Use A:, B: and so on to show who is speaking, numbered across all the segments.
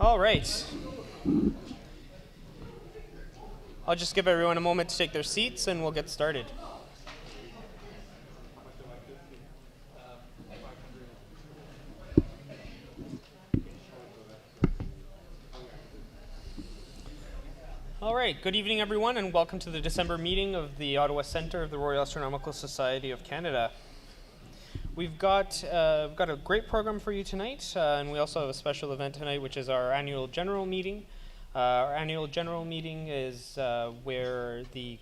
A: All right. I'll just give everyone a moment to take their seats and we'll get started. All right, good evening everyone and welcome to the December meeting of the Ottawa Centre of the Royal Astronomical Society of Canada. We've got a great program for you tonight, and we also have a special event tonight, which is our annual general meeting. Our annual general meeting is where the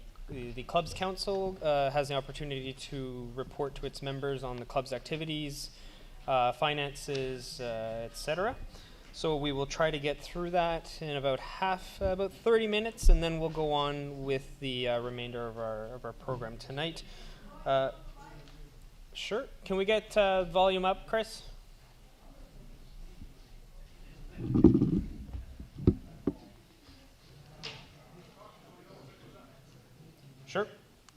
A: club's council has the opportunity to report to its members on the club's activities, finances, etc. So we will try to get through that in about 30 minutes, and then we'll go on with the remainder of our program tonight. Sure. Can we get volume up, Chris? Sure.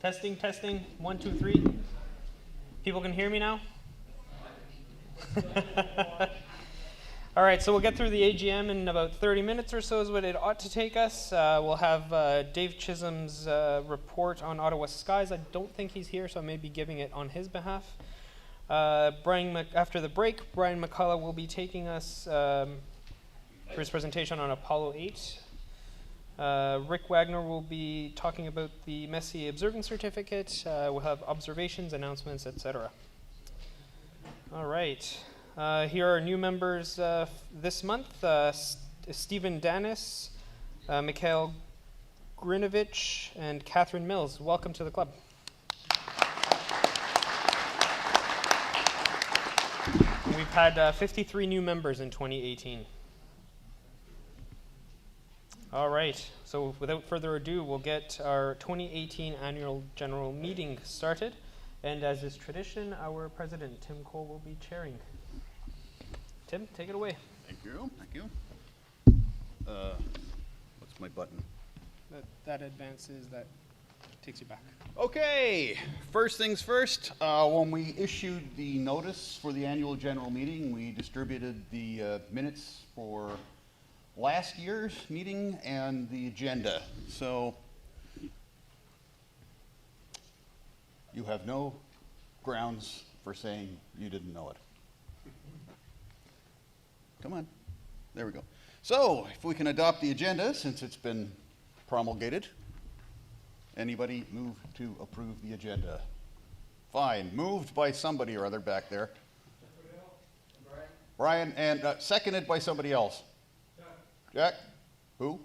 A: Testing, testing. 1, 2, 3. People can hear me now? All right, so we'll get through the AGM in about 30 minutes or so is what it ought to take us. We'll have Dave Chisholm's report on Ottawa skies. I don't think he's here, so I may be giving it on his behalf. After the break, Brian McCullough will be taking us for his presentation on Apollo 8. Rick Wagner will be talking about the Messier Observing Certificate. We'll have observations, announcements, etc. All right. Here are new members this month. Stephen Danis, Mikhail Grinovich, and Catherine Mills. Welcome to the club. We've had 53 new members in 2018. All right, so without further ado, we'll get our 2018 annual general meeting started. And as is tradition, our president, Tim Cole, will be chairing. Tim, take it away.
B: Thank you, thank you. What's my button?
A: That advances, that takes you back.
B: Okay, first things first, when we issued the notice for the annual general meeting, we distributed the minutes for last year's meeting and the agenda. So you have no grounds for saying you didn't know it. Come on, there we go. So if we can adopt the agenda since it's been promulgated. Anybody move to approve the agenda? Fine, moved by somebody or other back there. Brian, and seconded by somebody else. Jack? Who?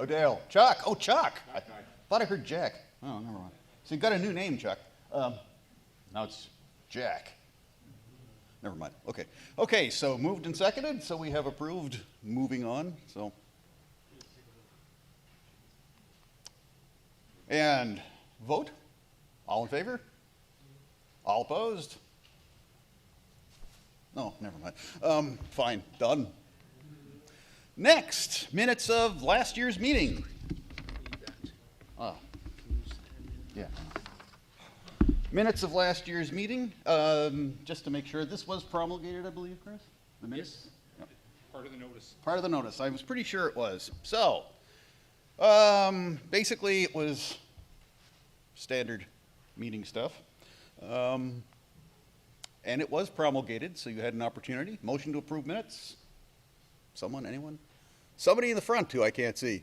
B: Odale. Chuck. Oh, Chuck. I thought I heard Jack. Oh, never mind. So you got a new name, Chuck. Now it's Jack. Never mind. Okay. Okay, so moved and seconded, so we have approved. Moving on, so. And vote? All in favor? All opposed? No, never mind. Fine, done. Next, minutes of last year's meeting. Yeah. Minutes of last year's meeting. Just to make sure, this was promulgated, I believe, Chris? The minutes?
C: Yes. Yep. Part of the notice.
B: Part of the notice. I was pretty sure it was. So, basically it was standard meeting stuff. And it was promulgated, so you had an opportunity. Motion to approve minutes? Someone, anyone? Somebody in the front who I can't see.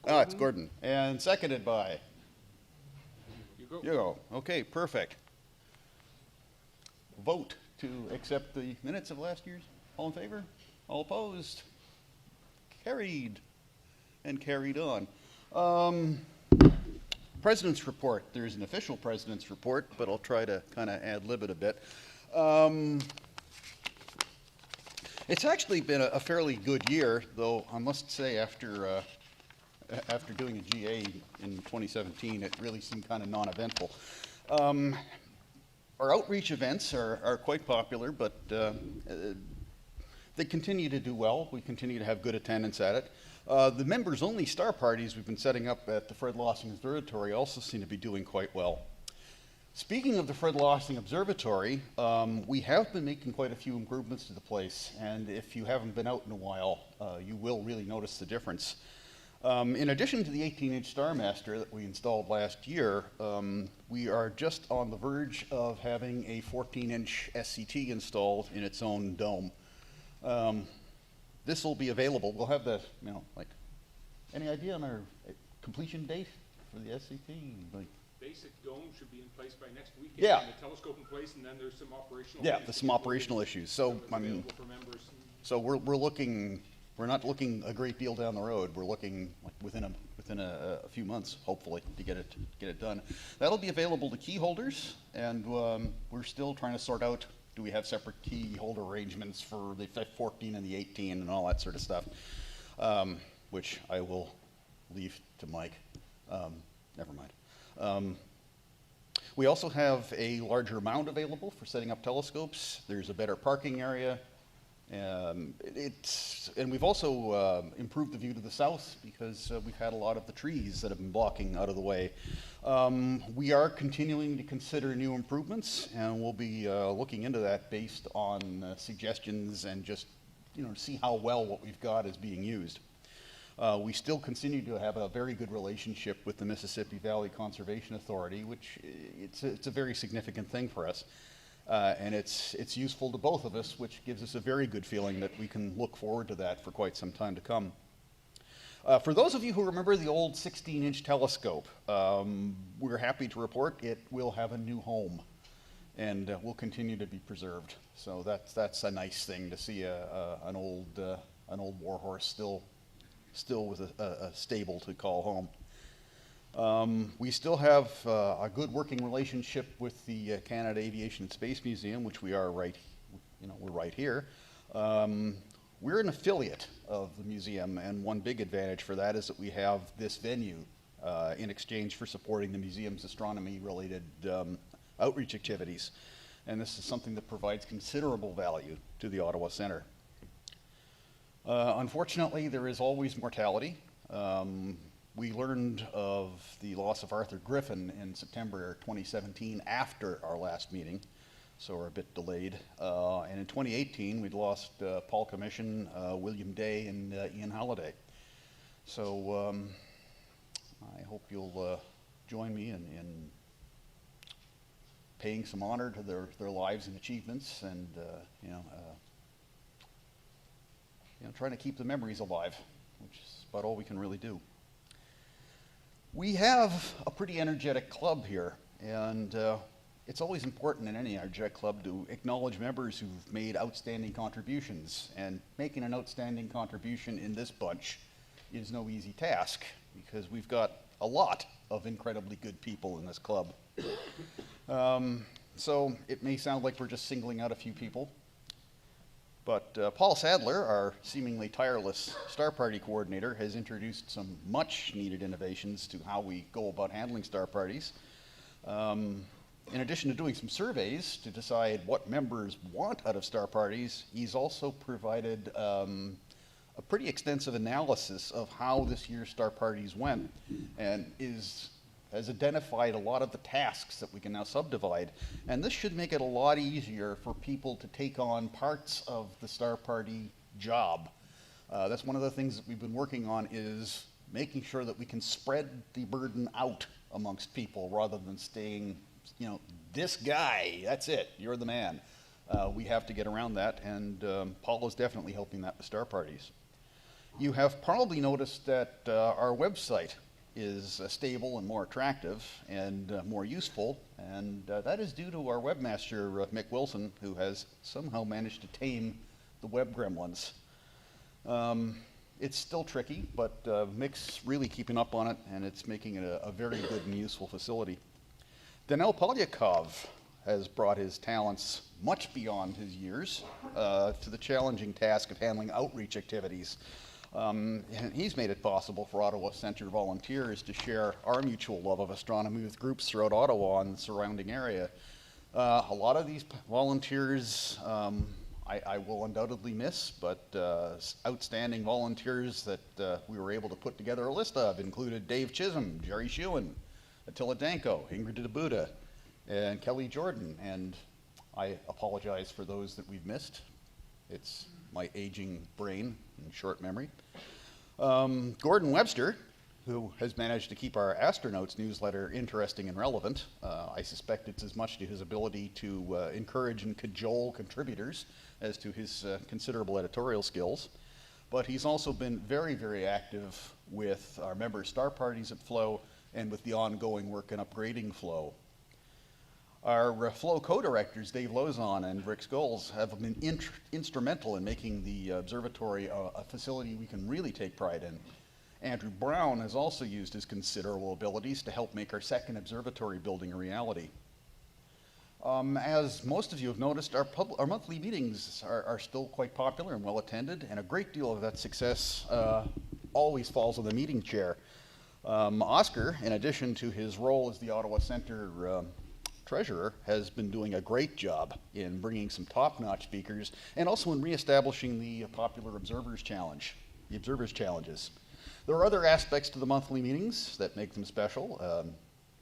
B: Ah, it's Gordon. And seconded by? You go. Okay, perfect. Vote to accept the minutes of last year's. All in favor? All opposed? Carried. And carried on. President's report. There's an official president's report, but I'll try to kind of ad-lib it a bit. It's actually been a fairly good year, though I must say after doing a GA in 2017, it really seemed kind of non-eventful. Our outreach events are quite popular, but they continue to do well. We continue to have good attendance at it. The members-only star parties we've been setting up at the Fred Lawson Observatory also seem to be doing quite well. Speaking of the Fred Lossing Observatory, we have been making quite a few improvements to the place, and if you haven't been out in a while, you will really notice the difference. In addition to the 18-inch Starmaster that we installed last year, we are just on the verge of having a 14-inch SCT installed in its own dome. This will be available. We'll have the, any idea on our completion date for the SCT?
C: Basic dome should be in place by next weekend.
B: Yeah.
C: And the telescope in place, and then there's some operational.
B: Yeah, there's some operational issues. So, we're not looking a great deal down the road. We're looking like within a few months, hopefully, to get it done. That'll be available to key holders, and we're still trying to sort out, do we have separate key holder arrangements for the 14 and the 18 and all that sort of stuff, which I will leave to Mike. Never mind. We also have a larger mound available for setting up telescopes. There's a better parking area. And we've also improved the view to the south because we've had a lot of the trees that have been blocking out of the way. We are continuing to consider new improvements, and we'll be looking into that based on suggestions and just see how well what we've got is being used. We still continue to have a very good relationship with the Mississippi Valley Conservation Authority, which it's a very significant thing for us. And it's useful to both of us, which gives us a very good feeling that we can look forward to that for quite some time to come. For those of you who remember the old 16-inch telescope, we're happy to report it will have a new home and will continue to be preserved. So that's a nice thing to see an old warhorse still with a stable to call home. We still have a good working relationship with the Canada Aviation and Space Museum, which we are we're right here. We're an affiliate of the museum, and one big advantage for that is that we have this venue in exchange for supporting the museum's astronomy-related outreach activities. And this is something that provides considerable value to the Ottawa Centre. Unfortunately, there is always mortality. We learned of the loss of Arthur Griffin in September 2017 after our last meeting, so we're a bit delayed. And in 2018, we'd lost Paul Commission, William Day, and Ian Halliday. So I hope you'll join me in paying some honor to their lives and achievements, and trying to keep the memories alive, which is about all we can really do. We have a pretty energetic club here, and it's always important in any energetic club to acknowledge members who've made outstanding contributions, and making an outstanding contribution in this bunch is no easy task, because we've got a lot of incredibly good people in this club. So it may sound like we're just singling out a few people, but Paul Sadler, our seemingly tireless Star Party coordinator, has introduced some much-needed innovations to how we go about handling Star Parties. In addition to doing some surveys to decide what members want out of Star Parties, he's also provided a pretty extensive analysis of how this year's Star Parties went, and has identified a lot of the tasks that we can now subdivide. And this should make it a lot easier for people to take on parts of the Star Party job. That's one of the things that we've been working on, is making sure that we can spread the burden out amongst people rather than staying, this guy, that's it, you're the man. We have to get around that, and Paul is definitely helping that with Star Parties. You have probably noticed that our website is stable and more attractive and more useful, and that is due to our webmaster, Mick Wilson, who has somehow managed to tame the web gremlins. It's still tricky, but Mick's really keeping up on it, and it's making it a very good and useful facility. Danil Polyakov has brought his talents much beyond his years to the challenging task of handling outreach activities. And he's made it possible for Ottawa Centre volunteers to share our mutual love of astronomy with groups throughout Ottawa and the surrounding area. A lot of these volunteers I will undoubtedly miss, but outstanding volunteers that we were able to put together a list of included Dave Chisholm, Jerry Shewan, Attila Danko, Ingrid Dabuda, and Kelly Jordan, and I apologize for those that we've missed. It's my aging brain and short memory. Gordon Webster, who has managed to keep our Astronauts newsletter interesting and relevant. I suspect it's as much to his ability to encourage and cajole contributors as to his considerable editorial skills. But he's also been very, very active with our member star parties at Flow and with the ongoing work in upgrading Flow. Our Flow co-directors, Dave Lozon and Rick Scholes, have been instrumental in making the observatory a facility we can really take pride in. Andrew Brown has also used his considerable abilities to help make our second observatory building a reality. As most of you have noticed, our monthly meetings are still quite popular and well attended, and a great deal of that success always falls on the meeting chair. Oscar, in addition to his role as the Ottawa Centre treasurer, has been doing a great job in bringing some top-notch speakers and also in reestablishing the popular Observers Challenge, the Observers Challenges. There are other aspects to the monthly meetings that make them special.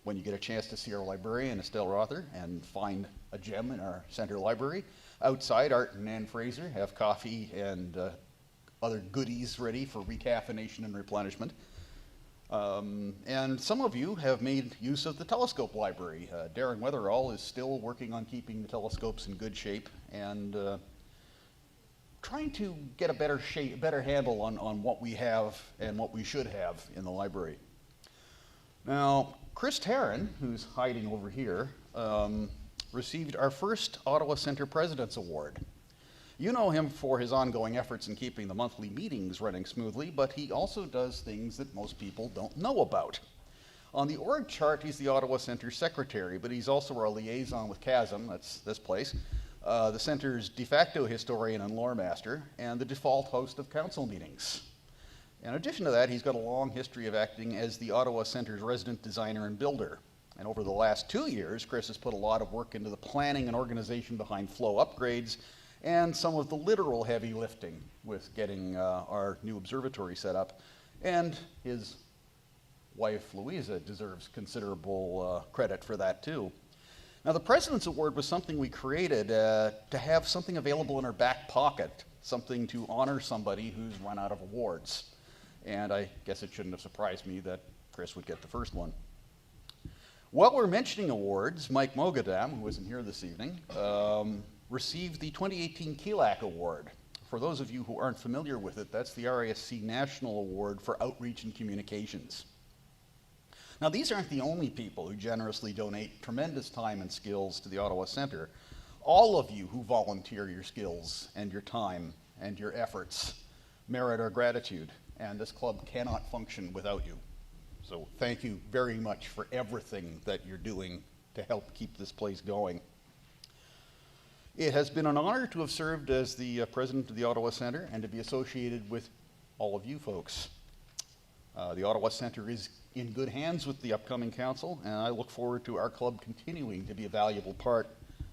B: When you get a chance to see our librarian, Estelle Rother, and find a gem in our center library. Outside, Art and Nan Fraser have coffee and other goodies ready for recaffeination and replenishment. And some of you have made use of the telescope library. Darren Weatherall is still working on keeping the telescopes in good shape and trying to get a better handle on what we have and what we should have in the library. Now, Chris Tarrant, who's hiding over here, received our first Ottawa Centre President's Award. You know him for his ongoing efforts in keeping the monthly meetings running smoothly, but he also does things that most people don't know about. On the org chart, he's the Ottawa Centre Secretary, but he's also our liaison with CASM, that's this place, the Centre's de facto historian and lore master, and the default host of council meetings. In addition to that, he's got a long history of acting as the Ottawa Centre's resident designer and builder. And over the last 2 years, Chris has put a lot of work into the planning and organization behind Flow upgrades and some of the literal heavy lifting with getting our new observatory set up. And his wife, Louisa, deserves considerable credit for that too. Now, the President's Award was something we created to have something available in our back pocket, something to honor somebody who's run out of awards. And I guess it shouldn't have surprised me that Chris would get the first one. While we're mentioning awards, Mike Mogadam, who isn't here this evening, received the 2018 Kilac Award. For those of you who aren't familiar with it, that's the RASC National Award for Outreach and Communications. Now, these aren't the only people who generously donate tremendous time and skills to the Ottawa Centre. All of you who volunteer your skills and your time and your efforts merit our gratitude, and this club cannot function without you. So thank you very much for everything that you're doing to help keep this place going. It has been an honor to have served as the president of the Ottawa Centre and to be associated with all of you folks. The Ottawa Centre is in good hands with the upcoming council, and I look forward to our club continuing to be a valuable part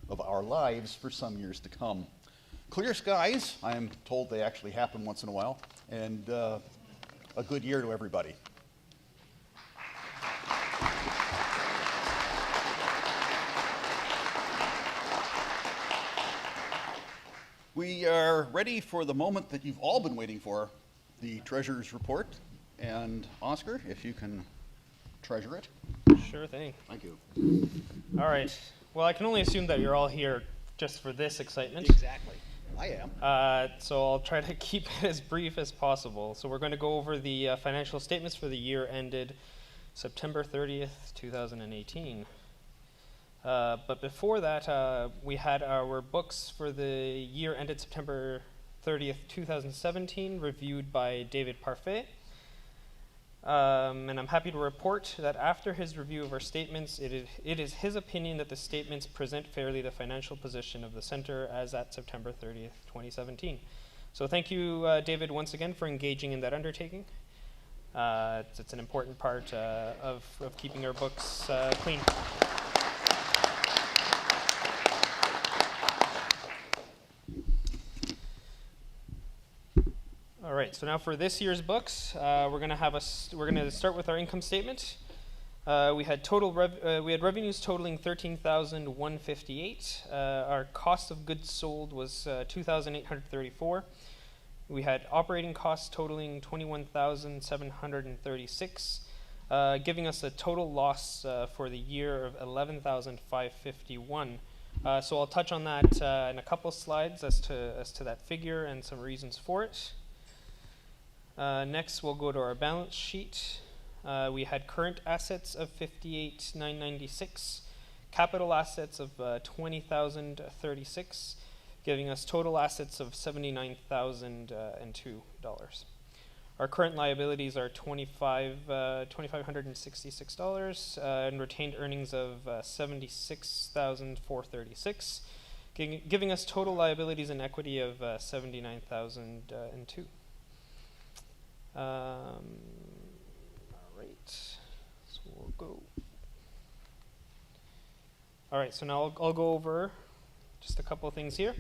B: of our lives for some years to come. Clear skies, I am told they actually happen once in a while, and a good year to everybody. We are ready for the moment that you've all been waiting for, the Treasurer's Report. And Oscar, if you can treasure it.
A: Sure thing.
B: Thank you.
A: All right. Well, I can only assume that you're all here just for this excitement.
B: Exactly. I am.
A: So I'll try to keep it as brief as possible. So we're going to go over the financial statements for the year ended September 30th, 2018. But before that, we had our books for the year ended September 30th, 2017, reviewed by David Parfait. And I'm happy to report that after his review of our statements, it is his opinion that the statements present fairly the financial position of the Centre as at September 30th, 2017. So thank you, David, once again for engaging in that undertaking. It's an important part of keeping our books clean. All right, so now for this year's books, we're going to start with our income statement. We had revenues totaling $13,158. Our cost of goods sold was $2,834. We had operating costs totaling $21,736, giving us a total loss for the year of $11,551. So I'll touch on that in a couple slides as to that figure and some reasons for it. Next, we'll go to our balance sheet. We had current assets of $58,996, capital assets of $20,036, giving us total assets of $79,002. Our current liabilities are $2,566, and retained earnings of $76,436, giving us total liabilities and equity of $79,002. All right, so we'll go. All right, so now I'll go over just a couple of things here.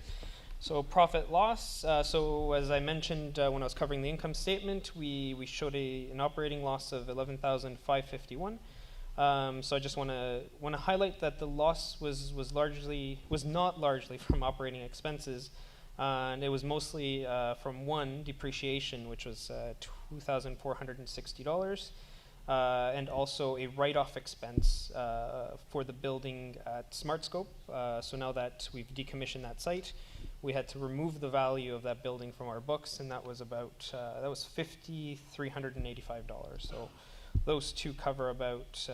A: So profit loss. So as I mentioned when I was covering the income statement, we showed an operating loss of $11,551. So I just want to highlight that the loss was not largely from operating expenses, and it was mostly from one, depreciation, which was $2,460. And also a write-off expense for the building at SmartScope. So now that we've decommissioned that site, we had to remove the value of that building from our books, and that was about $5,385. So those two cover about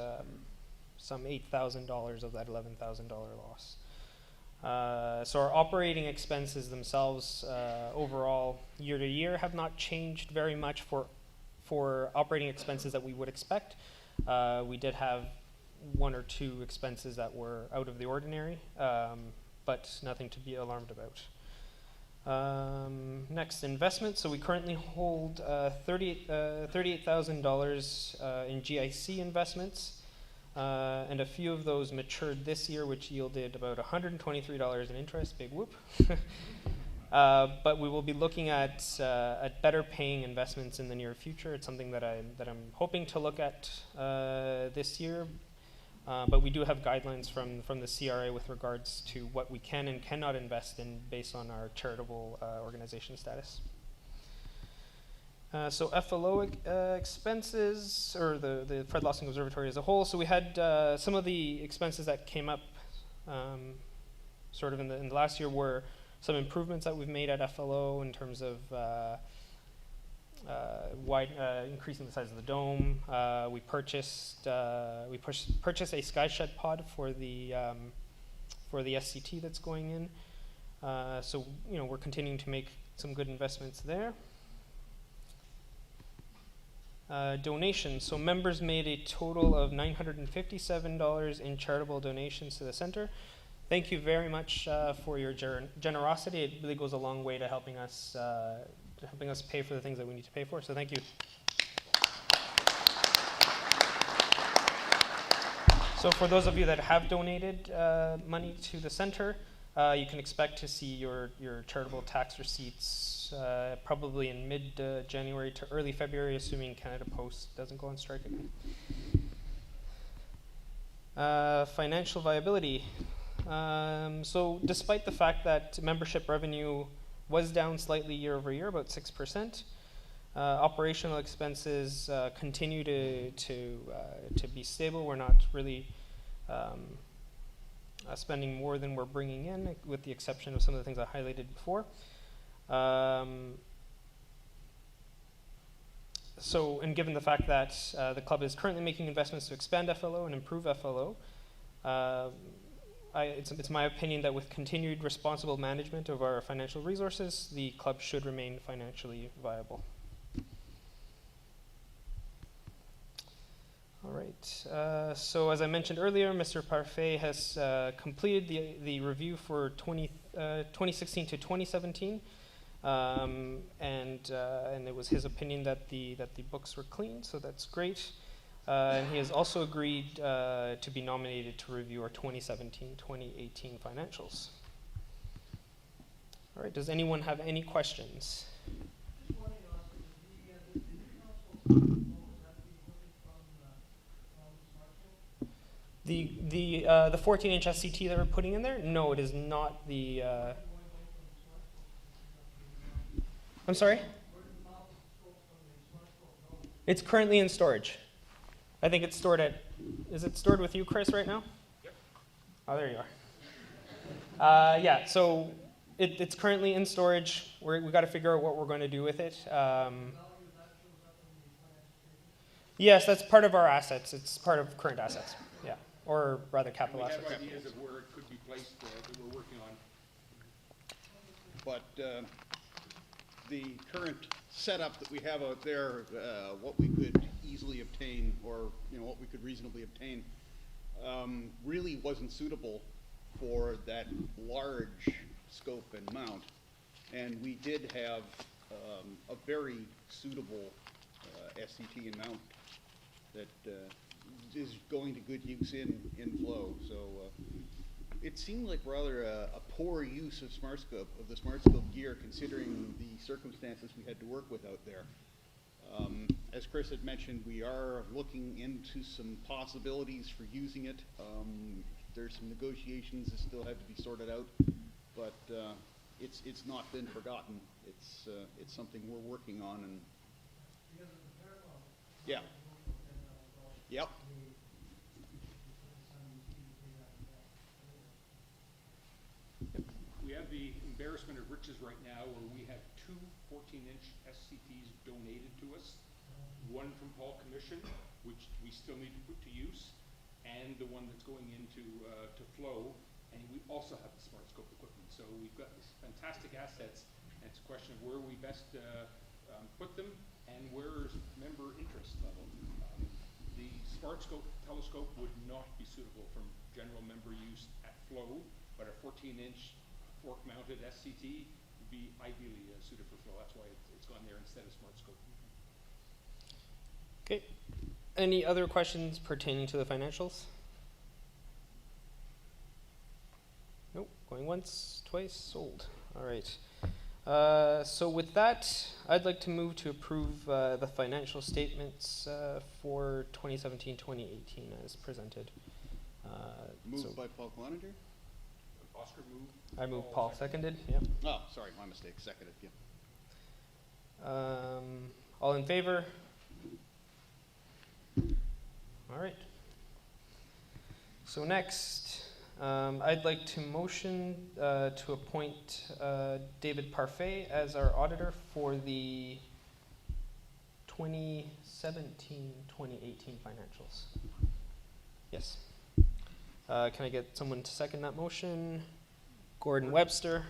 A: some $8,000 of that $11,000 loss. So our operating expenses themselves, overall, year to year, have not changed very much for operating expenses that we would expect. We did have one or two expenses that were out of the ordinary, but nothing to be alarmed about. Next, investment. So we currently hold $38,000 in GIC investments, and a few of those matured this year, which yielded about $123 in interest. Big whoop. But we will be looking at better paying investments in the near future. It's something that I'm hoping to look at this year. But we do have guidelines from the CRA with regards to what we can and cannot invest in based on our charitable organization status. So FLO expenses, or the Fred Lossing Observatory as a whole. So we had some of the expenses that came up sort of in the last year were some improvements that we've made at FLO in terms of increasing the size of the dome. We purchased a sky shed pod for the SCT that's going in. So we're continuing to make some good investments there. Donations. So members made a total of $957 in charitable donations to the center. Thank you very much for your generosity. It really goes a long way to helping us pay for the things that we need to pay for. So thank you. So for those of you that have donated money to the center, you can expect to see your charitable tax receipts probably in mid-January to early February, assuming Canada Post doesn't go on strike again. Financial viability. So despite the fact that membership revenue was down slightly year over year, about 6%, operational expenses continue to be stable. We're not really spending more than we're bringing in, with the exception of some of the things I highlighted before. So, and given the fact that the club is currently making investments to expand FLO and improve FLO, it's my opinion that with continued responsible management of our financial resources, the club should remain financially viable. All right. So as I mentioned earlier, Mr. Parfait has completed the review for 2016 to 2017, and it was his opinion that the books were clean, so that's great. And he has also agreed to be nominated to review our 2017-2018 financials. All right, does anyone have any questions? The 14-inch SCT that we're putting in there? No, it is not the. I'm sorry? It's currently in storage. I think it's stored at. Is it stored with you, Chris, right now?
C: Yep.
A: Oh, there you are. Yeah, so it's currently in storage. We've got to figure out what we're going to do with it. Yes, that's part of our assets. It's part of current assets. Yeah, or rather capital
C: We
A: assets.
C: have ideas of where it could be placed that we're working on.
B: But the current setup that we have out there, what we could easily obtain, or what we could reasonably obtain, really wasn't suitable for that large scope and mount. And we did have a very suitable SCT and mount that is going to good use in flow. So it seemed like rather a poor use of the smart scope gear, considering the circumstances we had to work with out there. As Chris had mentioned, we are looking into some possibilities for using it. There's some negotiations that still have to be sorted out, but it's not been forgotten. It's something we're working on, and yeah. Yep.
C: We have the embarrassment of riches right now where we have two 14-inch SCTs donated to us. One from Paul Commission, which we still need to put to use, and the one that's going into to flow. And we also have the smart scope equipment. So we've got these fantastic assets, and it's a question of where we best put them and where's member interest level. The smart scope telescope would not be suitable from general member use at flow, but a 14-inch fork-mounted SCT would be ideally suited for flow. That's why it's gone there instead of smart scope.
A: Okay. Any other questions pertaining to the financials? Nope. Going once, twice, sold. All right. So with that, I'd like to move to approve the financial statements for 2017-2018 as presented.
B: Moved by Paul Cloninger?
C: Oscar moved.
A: I moved, Paul seconded. Yeah.
B: Oh, sorry, my mistake. Seconded. Yeah.
A: All in favor? All right. So next, I'd like to motion to appoint David Parfait as our auditor for the 2017-2018 financials. Yes. Can I get someone to second that motion? Gordon Webster.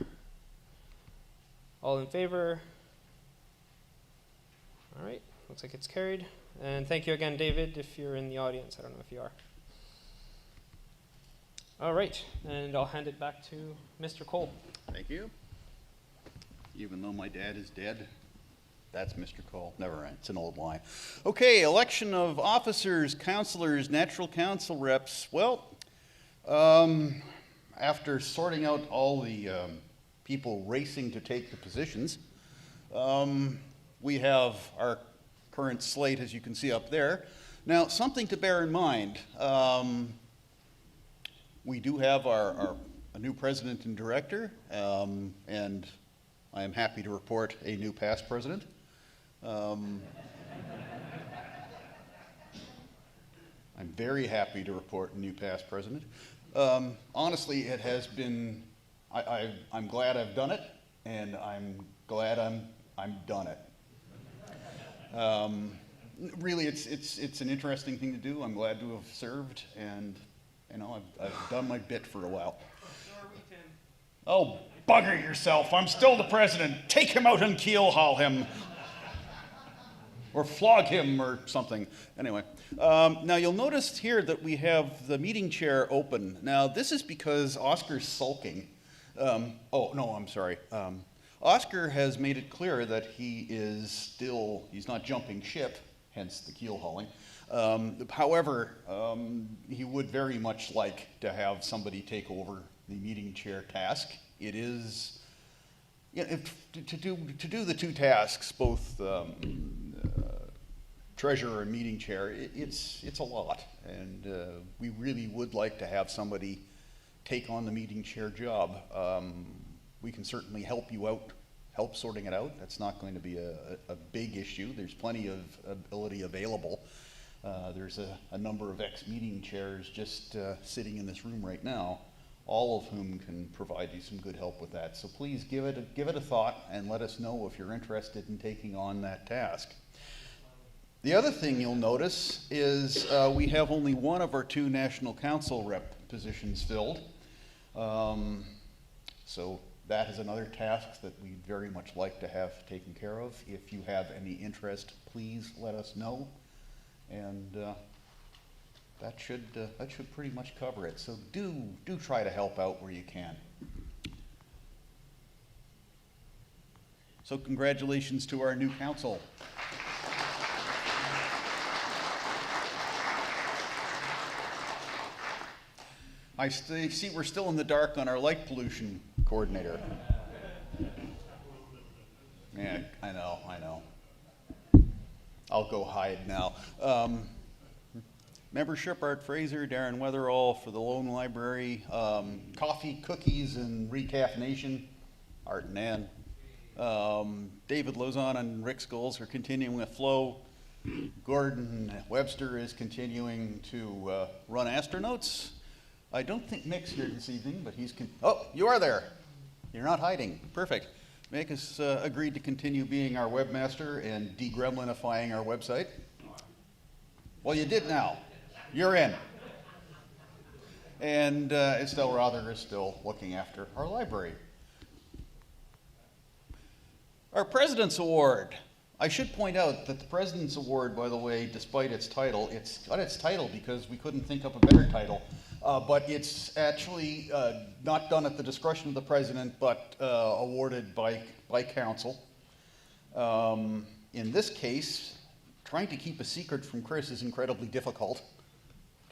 A: All in favor? All right. Looks like it's carried. And thank you again, David, if you're in the audience. I don't know if you are. All right, and I'll hand it back to Mr. Cole.
B: Thank you. Even though my dad is dead, that's Mr. Cole. Never mind, it's an old line. Okay, election of officers, councilors, natural council reps. Well, after sorting out all the people racing to take the positions, we have our current slate, as you can see up there. Now, something to bear in mind. We do have a new president and director, and I am happy to report a new past president. I'm very happy to report a new past president. Honestly, it has been, I'm glad I've done it, and I'm glad I'm done it. Really, it's an interesting thing to do. I'm glad to have served, and I've done my bit for a while. Oh, bugger yourself. I'm still the president. Take him out and keel-haul him. Or flog him or something. Anyway, now you'll notice here that we have the meeting chair open. Now, this is because Oscar's sulking. Oh, no, I'm sorry. Oscar has made it clear that he's not jumping ship, hence the keel hauling. However, he would very much like to have somebody take over the meeting chair task. It is, to do the two tasks, both treasurer and meeting chair, it's a lot. And we really would like to have somebody take on the meeting chair job. We can certainly help you out, help sorting it out. That's not going to be a big issue. There's plenty of ability available. There's a number of ex-meeting chairs just sitting in this room right now, all of whom can provide you some good help with that. So please give it a thought and let us know if you're interested in taking on that task. The other thing you'll notice is we have only one of our 2 National Council rep positions filled. So that is another task that we'd very much like to have taken care of. If you have any interest, please let us know. And that should pretty much cover it. So do try to help out where you can. So congratulations to our new council. I see we're still in the dark on our light pollution coordinator. Yeah, I know. I'll go hide now. Membership, Art Fraser, Darren Weatherall for the Lone Library, coffee, cookies, and recaffeination, Art and Ann. David Lozon and Rick Scholes are continuing with Flow. Gordon Webster is continuing to run Astronauts. I don't think Mick's here this evening, but he's... Oh, you are there. You're not hiding. Perfect. Mick has agreed to continue being our webmaster and de-gremlinifying our website. Well, you did now. You're in. And Estelle Rother is still looking after our library. Our President's Award. I should point out that the President's Award, by the way, despite its title, it's got its title because we couldn't think of a better title. But it's actually not done at the discretion of the President, but awarded by Council. In this case, trying to keep a secret from Chris is incredibly difficult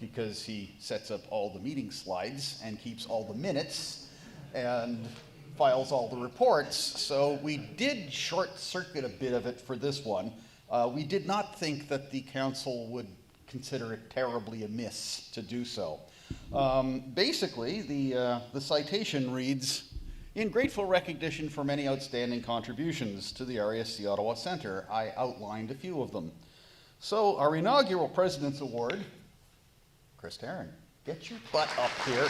B: because he sets up all the meeting slides and keeps all the minutes and files all the reports. So we did short circuit a bit of it for this one. We did not think that the Council would consider it terribly amiss to do so. Basically, the citation reads, "In grateful recognition for many outstanding contributions to the RASC Ottawa Centre." I outlined a few of them. So our inaugural President's Award, Chris Tarrant, get your butt up here.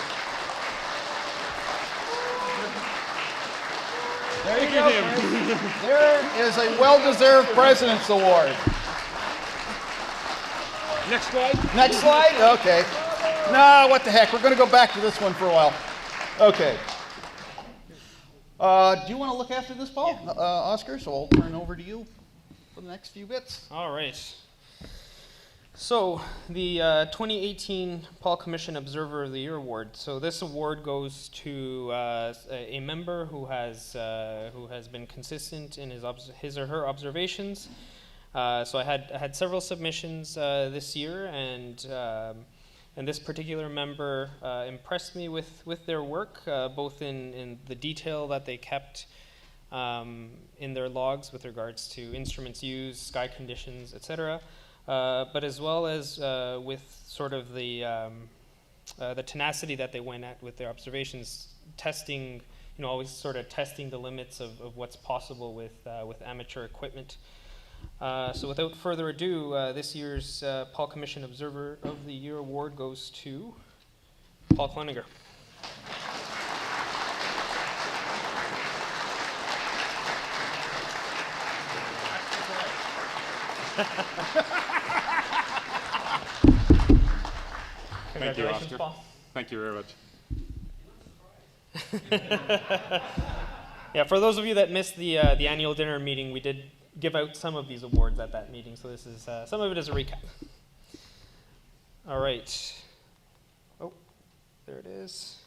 B: There you go. There is a well-deserved President's Award.
C: Next slide.
B: Next slide? Okay. No, what the heck? We're going to go back to this one for a while. Okay. Do you want to look after this, Paul? Oscar, so I'll turn over to you for the next few bits.
A: All right. So the 2018 Paul Commission Observer of the Year Award. So this award goes to a member who has been consistent in his or her observations. So I had several submissions this year, and this particular member impressed me with their work, both in the detail that they kept in their logs with regards to instruments used, sky conditions, etc., but as well as with sort of the tenacity that they went at with their observations, testing, always sort of testing the limits of what's possible with amateur equipment. So without further ado, this year's Paul Commission Observer of the Year Award goes to Paul Cloninger.
D: Thank you,
A: Congratulations,
D: Oscar.
A: Paul.
D: Thank you very much.
A: Yeah, for those of you that missed the annual dinner meeting, we did give out some of these awards at that meeting, so this is some of it is a recap. All right. Oh, there it is.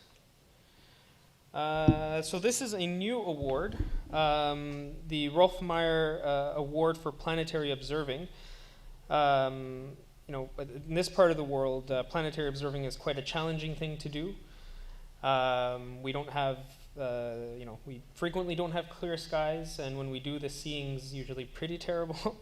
A: So this is a new award, the Rolf Meyer Award for Planetary Observing. In this part of the world, planetary observing is quite a challenging thing to do. We don't have, we frequently don't have clear skies, and when we do, the seeing's usually pretty terrible.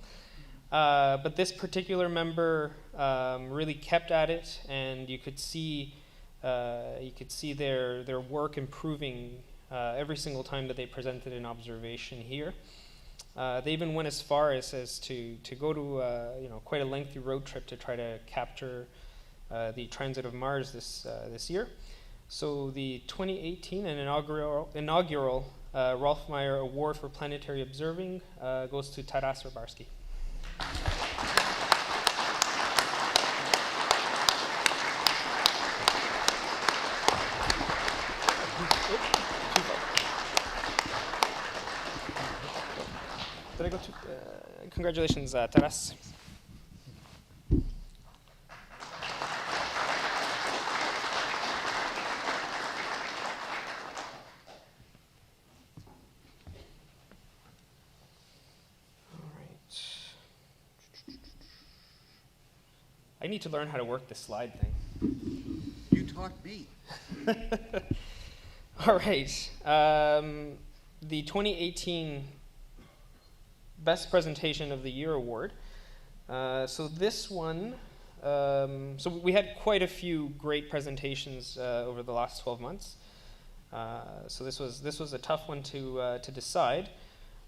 A: But this particular member really kept at it, and you could see their work improving every single time that they presented an observation here. They even went as far as to go to quite a lengthy road trip to try to capture the transit of Mars this year. So the 2018 and inaugural Rolf Meyer Award for Planetary Observing goes to Taras Rybarski. Did I go to? Congratulations, Taras. I need to learn how to work this slide thing.
B: You taught me.
A: All right. The 2018 Best Presentation of the Year Award. So this one, so we had quite a few great presentations over the last 12 months. So this was a tough one to decide.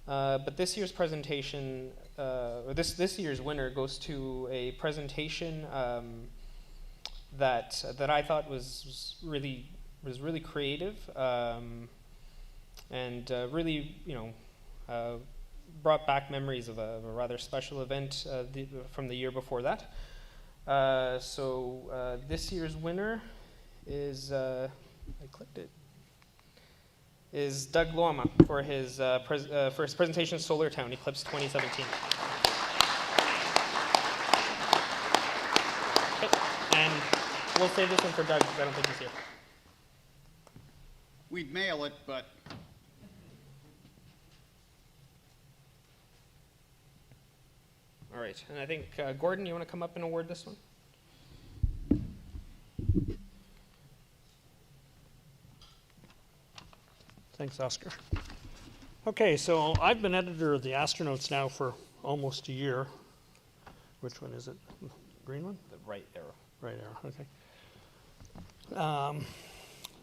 A: But this year's presentation, or this year's winner, goes to a presentation that I thought was really creative, and really brought back memories of a rather special event from the year before that. So this year's winner is I clicked it. Is Doug Loama for his presentation Solar Town Eclipse 2017. Okay. And we'll save this one for Doug because I don't think he's here.
B: We'd mail it, but
A: All right, and I think Gordon, you want to come up and award this one?
E: Thanks, Oscar. Okay, so I've been editor of the Astronauts now for almost a year. Which one is it? Green one?
A: The right arrow.
E: Right arrow, okay.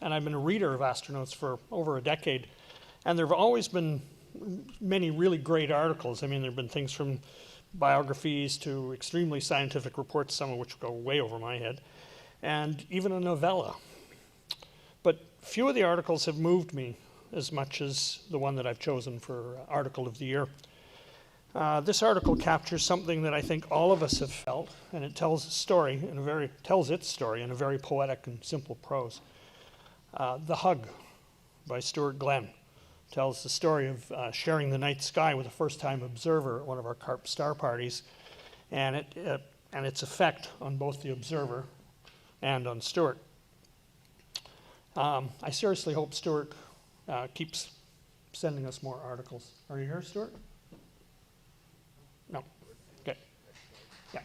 E: And I've been a reader of Astronauts for over a decade. And there have always been many really great articles. I mean, there have been things from biographies to extremely scientific reports, some of which go way over my head, and even a novella. But few of the articles have moved me as much as the one that I've chosen for Article of the Year. This article captures something that I think all of us have felt, and it tells its story in a very poetic and simple prose. The Hug by Stuart Glenn tells the story of sharing the night sky with a first-time observer at one of our CARP star parties, and its effect on both the observer and on Stuart. I seriously hope Stuart keeps sending us more articles. Are you here, Stuart? No. Okay. Yeah.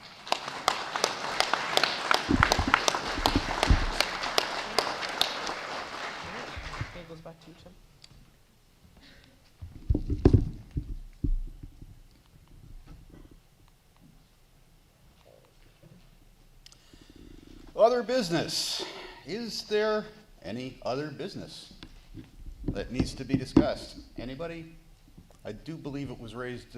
A: It goes back to you, Tim.
B: other business. Is there any other business that needs to be discussed? Anybody? I do believe it was raised,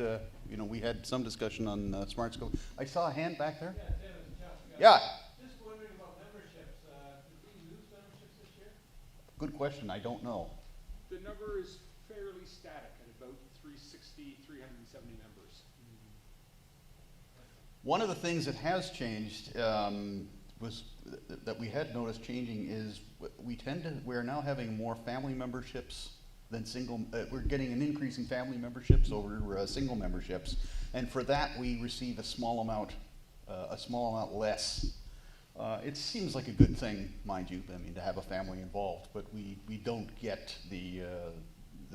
B: we had some discussion on Smart School. I saw a hand back there. Yeah.
F: Just wondering about memberships. Did we lose memberships this year?
B: Good question. I don't know.
C: The number is fairly static at about 360, 370 members.
B: One of the things that has changed was that we had noticed changing is we're now having more family memberships than single. We're getting an increase in family memberships over single memberships, and for that we receive a small amount less. It seems like a good thing, mind you. I mean, to have a family involved, but we don't get the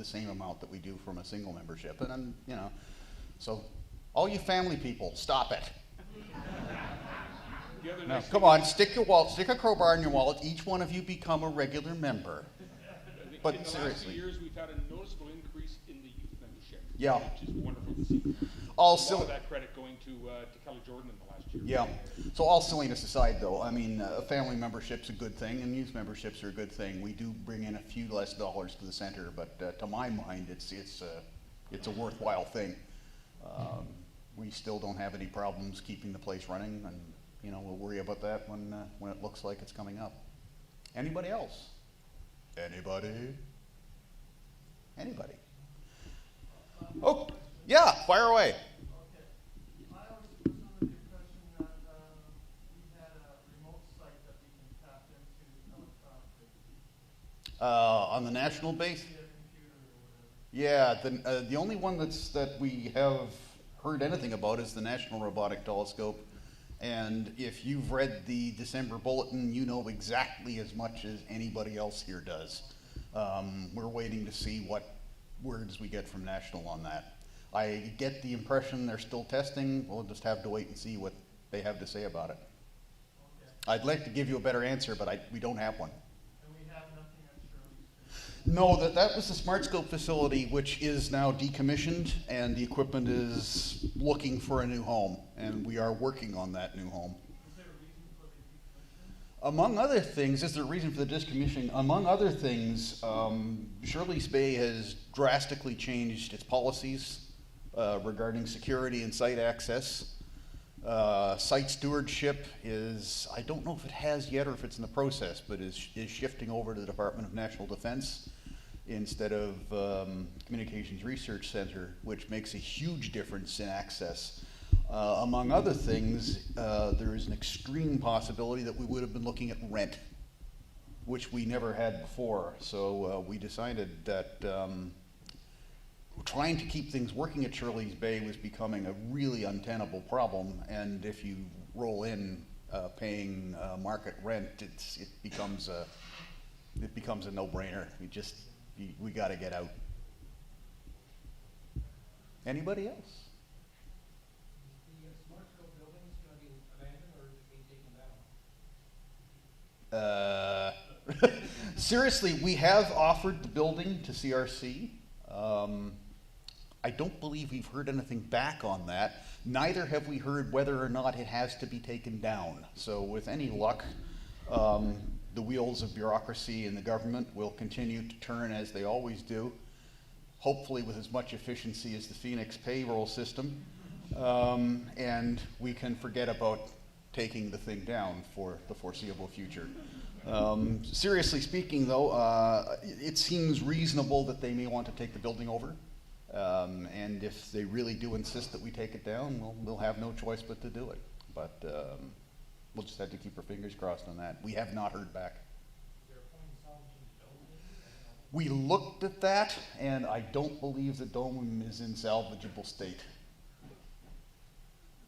B: same amount that we do from a single membership, and so all you family people, stop it. No, come on, stick a crowbar in your wallet. Each one of you become a regular member. But
C: in the
B: seriously,
C: last few years, we've had a noticeable increase in the youth membership.
B: Yeah.
C: Which is wonderful to see.
B: Also,
C: a lot of that credit going to Kelly Jordan in the last year.
B: Yeah. So all silliness aside, though, I mean, a family membership's a good thing, and youth memberships are a good thing. We do bring in a few less dollars to the center, but to my mind, it's a worthwhile thing. We still don't have any problems keeping the place running, and you know, we'll worry about that when it looks like it's coming up. Anybody else? Anybody? Anybody? Oh, yeah, fire away.
F: Okay. I was under the impression that we had a remote site that we can tap into electronically.
B: On the national base?
F: Via computer or whatever.
B: Yeah, the only one that we have heard anything about is the National Robotic Telescope. And if you've read the December bulletin, you know exactly as much as anybody else here does. We're waiting to see what words we get from National on that. I get the impression they're still testing. We'll just have to wait and see what they have to say about it.
F: Okay.
B: I'd like to give you a better answer, but we don't have one.
F: And we have nothing at Shirley's.
B: No, that was the SmartScope facility, which is now decommissioned, and the equipment is looking for a new home, and we are working on that new home.
F: Is there a reason for the decommissioning?
B: Among other things, is there a reason for the decommissioning? Among other things, Shirley's Bay has drastically changed its policies regarding security and site access. Site stewardship is, I don't know if it has yet or if it's in the process, but is shifting over to the Department of National Defense instead of Communications Research Center, which makes a huge difference in access. Among other things, there is an extreme possibility that we would have been looking at rent, which we never had before. So we decided that trying to keep things working at Shirley's Bay was becoming a really untenable problem, and if you roll in paying market rent, it becomes a no-brainer. We got to get out. Anybody else?
F: The SmartScope building is going to be abandoned or is it being taken down?
B: Seriously, we have offered the building to CRC. I don't believe we've heard anything back on that. Neither have we heard whether or not it has to be taken down. So with any luck, the wheels of bureaucracy in the government will continue to turn as they always do, hopefully with as much efficiency as the Phoenix payroll system, and we can forget about taking the thing down for the foreseeable future. Seriously speaking, though, it seems reasonable that they may want to take the building over. And if they really do insist that we take it down, we'll have no choice but to do it. But we'll just have to keep our fingers crossed on that. We have not heard back. We looked at that, and I don't believe the dome is in salvageable state.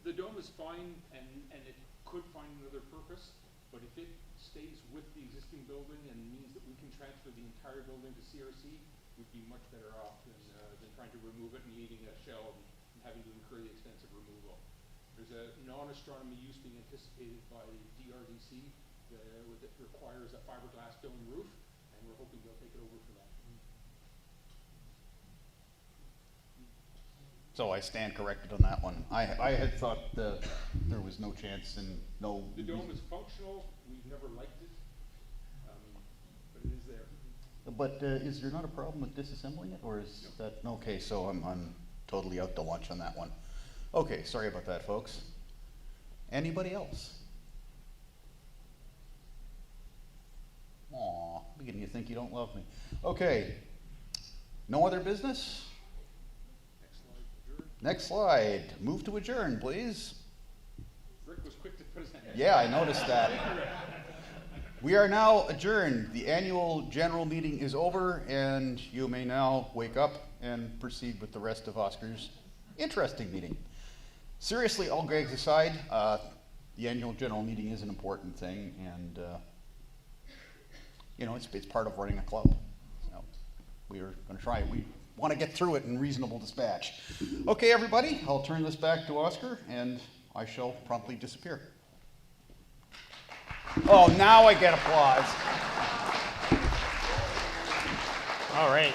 C: The dome is fine, and it could find another purpose, but if it stays with the existing building and means that we can transfer the entire building to CRC, we'd be much better off than trying to remove it and needing a shell and having to incur the expense of removal. There's a non-astronomy use being anticipated by DRDC that requires a fiberglass dome roof, and we're hoping they'll take it over for that.
B: So I stand corrected on that one. I had thought there was no chance and no...
C: The dome is functional. We've never liked it, but it is there.
B: But is there not a problem with disassembling it, or is that okay? So I'm totally out to lunch on that one. Okay, sorry about that, folks. Anybody else? Aw, beginning to think you don't love me. Okay, no other business?
C: Next slide, adjourn.
B: Next slide. Move to adjourn, please.
C: Rick was quick to put his hand up.
B: Yeah, I noticed that. We are now adjourned. The annual general meeting is over, and you may now wake up and proceed with the rest of Oscar's interesting meeting. Seriously, all gags aside, the annual general meeting is an important thing, and you know, it's part of running a club. So we are going to try it. We want to get through it in reasonable dispatch. Okay, everybody, I'll turn this back to Oscar, and I shall promptly disappear. Oh, now I get applause.
A: All right.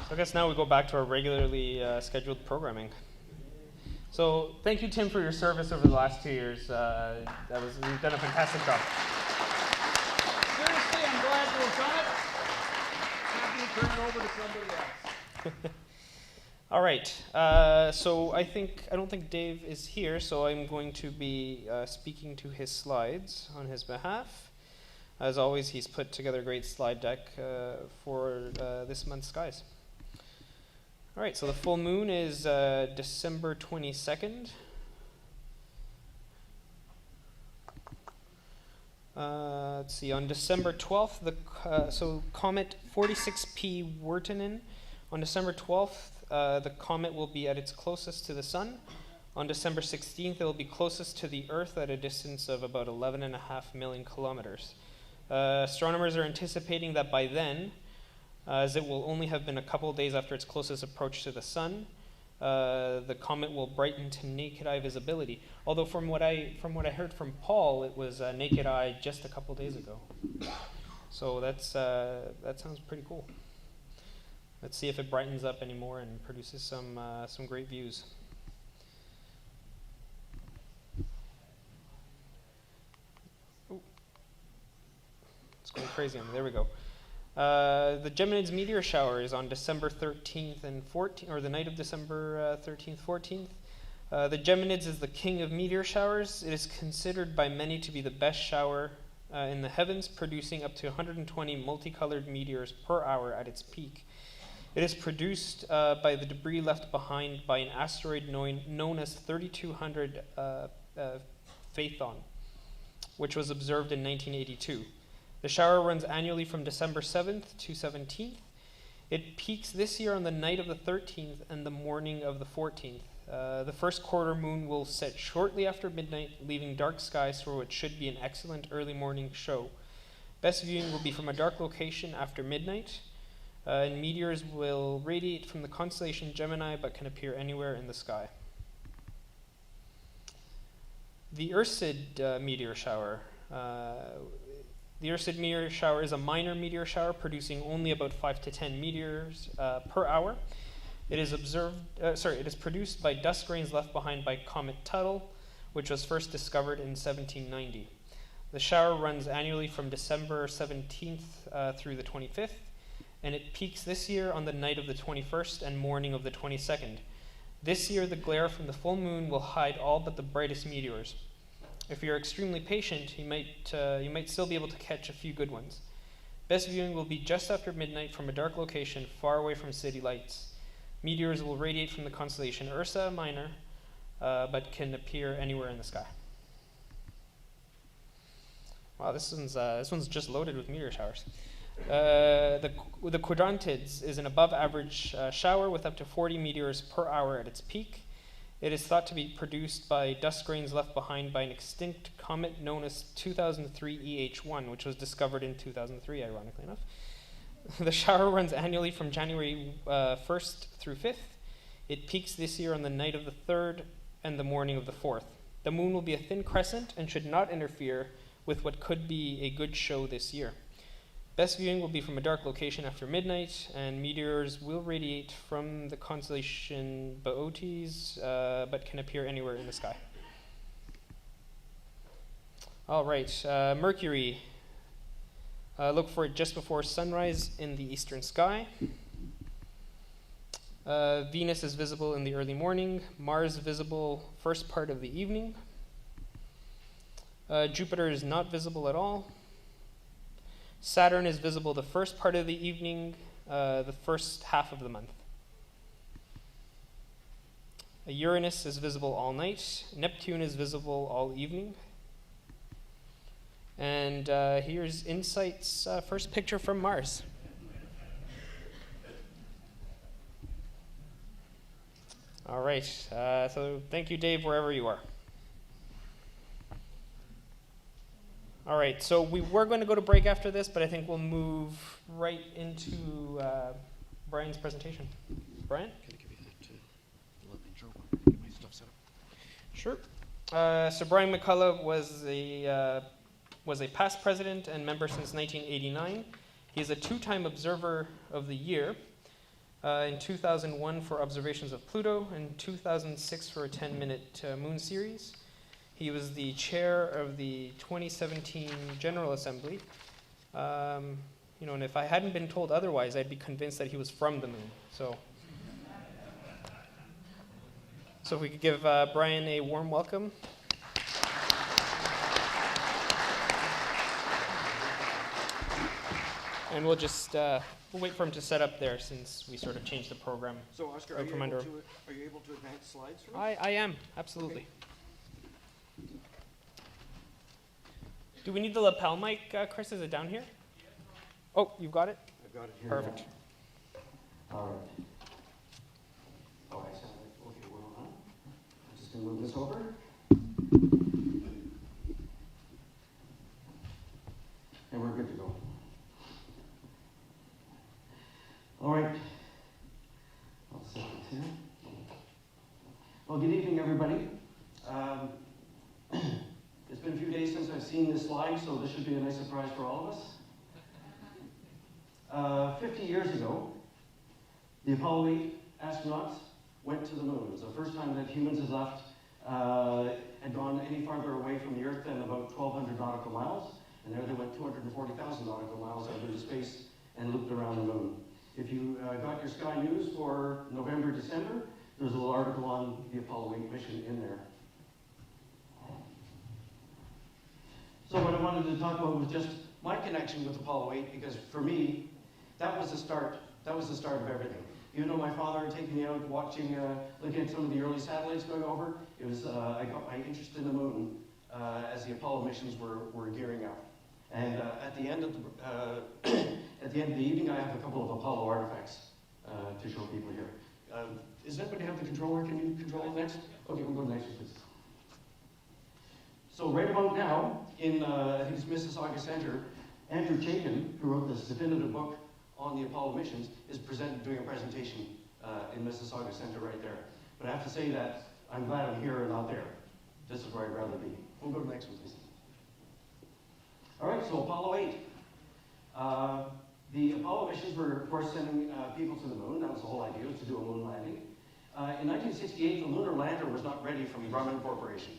A: So I guess now we go back to our regularly scheduled programming. So thank you, Tim, for your service over the last 2 years. You've done a fantastic job.
C: Seriously, I'm glad to have done it. Happy to turn it over to somebody else.
A: All right. So I don't think Dave is here, so I'm going to be speaking to his slides on his behalf. As always, he's put together a great slide deck for this month's skies. All right, so the full moon is December 22nd. Let's see, on December 12th, so Comet 46P Wirtanen. On December 12th, the comet will be at its closest to the Sun. On December 16th, it will be closest to the Earth at a distance of about 11.5 million kilometers. Astronomers are anticipating that by then, as it will only have been a couple of days after its closest approach to the Sun, the comet will brighten to naked eye visibility. Although from what I heard from Paul, it was naked eye just a couple days ago. So that sounds pretty cool. Let's see if it brightens up anymore and produces some great views. Ooh. It's going crazy on me. There we go. The Geminids meteor shower is on December 13th and 14th, or the night of December 13th, 14th. The Geminids is the king of meteor showers. It is considered by many to be the best shower in the heavens, producing up to 120 multicolored meteors per hour at its peak. It is produced by the debris left behind by an asteroid known as 3200 Phaethon, which was observed in 1982. The shower runs annually from December 7th to 17th. It peaks this year on the night of the 13th and the morning of the 14th. The first quarter moon will set shortly after midnight, leaving dark skies for what should be an excellent early morning show. Best viewing will be from a dark location after midnight, and meteors will radiate from the constellation Gemini but can appear anywhere in the sky. The Ursid meteor shower. The Ursadmir Shower is a minor meteor shower producing only about 5 to 10 meteors per hour. It is produced by dust grains left behind by Comet Tuttle, which was first discovered in 1790. The shower runs annually from December 17th through the 25th, and it peaks this year on the night of the 21st and morning of the 22nd. This year, the glare from the full moon will hide all but the brightest meteors. If you're extremely patient, you might still be able to catch a few good ones. Best viewing will be just after midnight from a dark location far away from city lights. Meteors will radiate from the constellation Ursa Minor, but can appear anywhere in the sky. Wow, this one's just loaded with meteor showers. The Quadrantids is an above-average shower with up to 40 meteors per hour at its peak. It is thought to be produced by dust grains left behind by an extinct comet known as 2003 EH1, which was discovered in 2003, ironically enough. The shower runs annually from January 1st through 5th. It peaks this year on the night of the 3rd and the morning of the 4th. The moon will be a thin crescent and should not interfere with what could be a good show this year. Best viewing will be from a dark location after midnight, and meteors will radiate from the constellation Boötes, but can appear anywhere in the sky. All right, Mercury. Look for it just before sunrise in the eastern sky. Venus is visible in the early morning. Mars visible first part of the evening. Jupiter is not visible at all. Saturn is visible the first part of the evening, the first half of the month. Uranus is visible all night. Neptune is visible all evening. And here's Insight's first picture from Mars. All right, so thank you, Dave, wherever you are. All right, so we were going to go to break after this, but I think we'll move right into Brian's presentation. Brian?
B: Can I give you that little intro? Get my stuff set up.
A: Sure. So Brian McCullough was a past president and member since 1989. He is a two-time Observer of the Year. in 2001 for observations of Pluto, and 2006 for a 10-minute moon series. He was the chair of the 2017 General Assembly. You know, and if I hadn't been told otherwise, I'd be convinced that he was from the moon. So if we could give Brian a warm welcome. And we'll just we'll wait for him to set up there since we sort of changed the program.
G: So Oscar,
A: out from under.
G: are you able to advance slides for me?
A: I am, absolutely. Do we need the lapel mic, Chris? Is it down here? Oh, you've got it?
G: I've got it here.
A: Perfect.
G: All right. Oh, I sound like, okay, well, I'm just gonna move this over. And we're good to go. All right. I'll set this here. Well, good evening, everybody. It's been a few days since I've seen this slide, so this should be a nice surprise for all of us. 50 years ago, the Apollo 8 astronauts went to the moon. It was the first time that humans had left, had gone any farther away from the Earth than about 1,200 nautical miles. And there they went 240,000 nautical miles out into space and looped around the moon. If you got your Sky News for November, December, there's a little article on the Apollo 8 mission in there. So what I wanted to talk about was just my connection with Apollo 8, because for me, that was the start. That was the start of everything. Even though my father had taken me out watching, looking at some of the early satellites going over, it was, I got my interest in the moon as the Apollo missions were gearing up. And at the end of the evening, I have a couple of Apollo artifacts to show people here. Does anybody have the controller? Can you control it next? Okay, we'll go to the next one, please. So right about now, in I think it's Mississauga Center, Andrew Chapin, who wrote this definitive book on the Apollo missions, is doing a presentation in Mississauga Center right there. But I have to say that I'm glad I'm here and not there. This is where I'd rather be. We'll go to the next one, please. All right, so Apollo 8. The Apollo missions were, of course, sending people to the moon. That was the whole idea, was to do a moon landing. In 1968, the lunar lander was not ready from Grumman Corporation.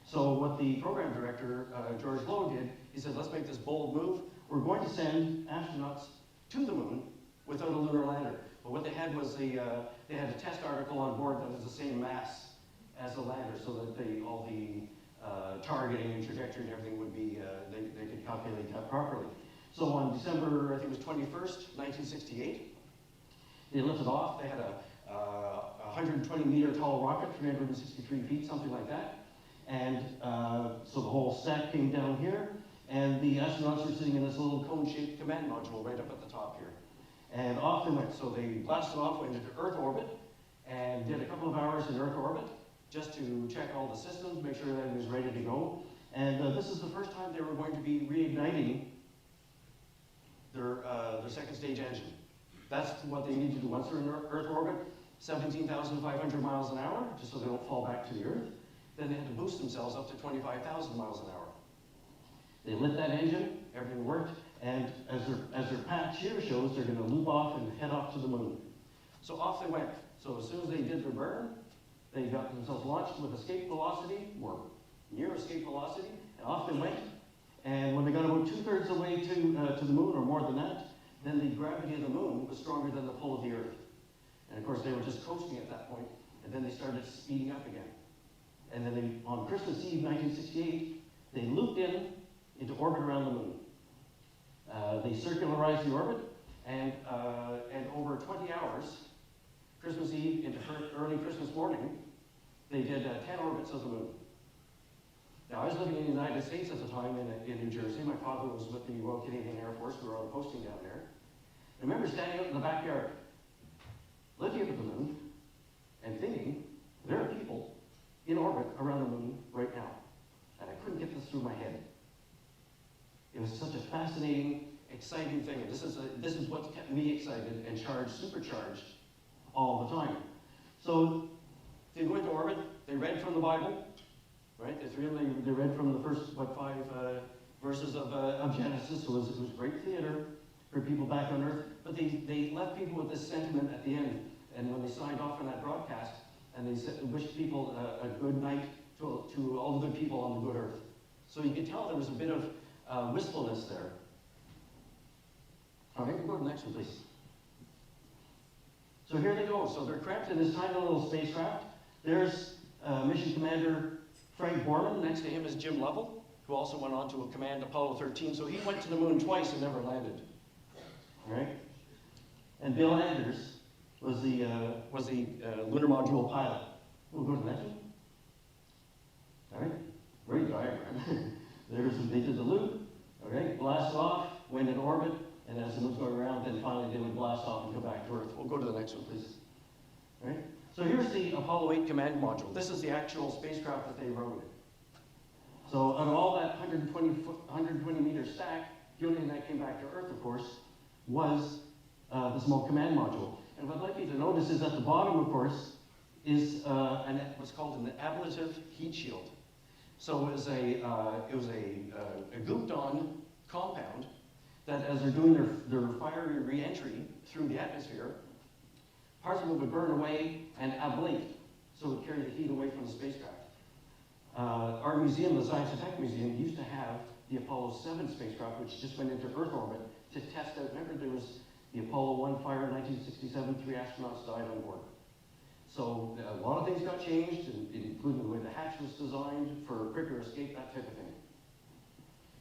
G: So what the program director, George Lowe, did, he said, let's make this bold move. We're going to send astronauts to the moon without a lunar lander. But what they had was they had a test article on board that was the same mass as the lander, so that all the targeting and trajectory and everything would be, they could calculate that properly. So on December, I think it was 21st, 1968, they lifted off. They had a 120-meter tall rocket, 363 feet, something like that. And so the whole stack came down here, and the astronauts were sitting in this little cone-shaped command module right up at the top here. And off they went. So they blasted off, went into Earth orbit, and did a couple of hours in Earth orbit, just to check all the systems, make sure that it was ready to go. And this is the first time they were going to be reigniting their second stage engine. That's what they need to do once they're in Earth orbit, 17,500 miles an hour, just so they don't fall back to the Earth. Then they had to boost themselves up to 25,000 miles an hour. They lit that engine, everything worked, and as their path here shows, they're going to loop off and head off to the moon. So off they went. So as soon as they did their burn, they got themselves launched with escape velocity, or near escape velocity, and off they went. And when they got about 2/3 of the way to the moon, or more than that, then the gravity of the moon was stronger than the pull of the Earth. And of course, they were just coasting at that point, and then they started speeding up again. And then on Christmas Eve, 1968, they looped into orbit around the moon. They circularized the orbit, and over 20 hours, Christmas Eve into early Christmas morning, they did 10 orbits of the moon. Now, I was living in the United States at the time in New Jersey. My father was with the Royal Canadian Air Force. We were on posting down there. I remember standing out in the backyard, looking up at the moon, and thinking, there are people in orbit around the moon right now. And I couldn't get this through my head. It was such a fascinating, exciting thing. And this is what kept me excited and supercharged all the time. So they go into orbit, they read from the Bible, right? They read from the first, 5 verses of Genesis. It was great theater. for people back on Earth. But they left people with this sentiment at the end. And when they signed off on that broadcast, and they wished people a good night to all the good people on the good Earth. So you could tell there was a bit of wistfulness there. All right, go to the next one, please. So here they go. So they're cramped in this tiny little spacecraft. There's Mission Commander Frank Borman. Next to him is Jim Lovell, who also went on to command Apollo 13. So he went to the moon twice and never landed. All right? And Bill Anders was the lunar module pilot. We'll go to the next one. All right? Great diagram. They did the loop. All right? Blast off, went in orbit. And as the moon's going around, then finally they would blast off and come back to Earth. We'll go to the next one, please. All right? So here's the Apollo 8 command module. This is the actual spacecraft that they rode. So out of all that 120 meter stack, the only thing that came back to Earth, of course, was the small command module. And what I'd like you to notice is at the bottom, of course, is what's called an ablative heat shield. So it was a gooped-on compound that as they're doing their fiery re-entry through the atmosphere, parts of it would burn away and ablate, so it would carry the heat away from the spacecraft. Our museum, the Science and Tech Museum, used to have the Apollo 7 spacecraft, which just went into Earth orbit to test out. Remember, there was the Apollo 1 fire in 1967, 3 astronauts died on board. So a lot of things got changed, including the way the hatch was designed for quicker escape, that type of thing.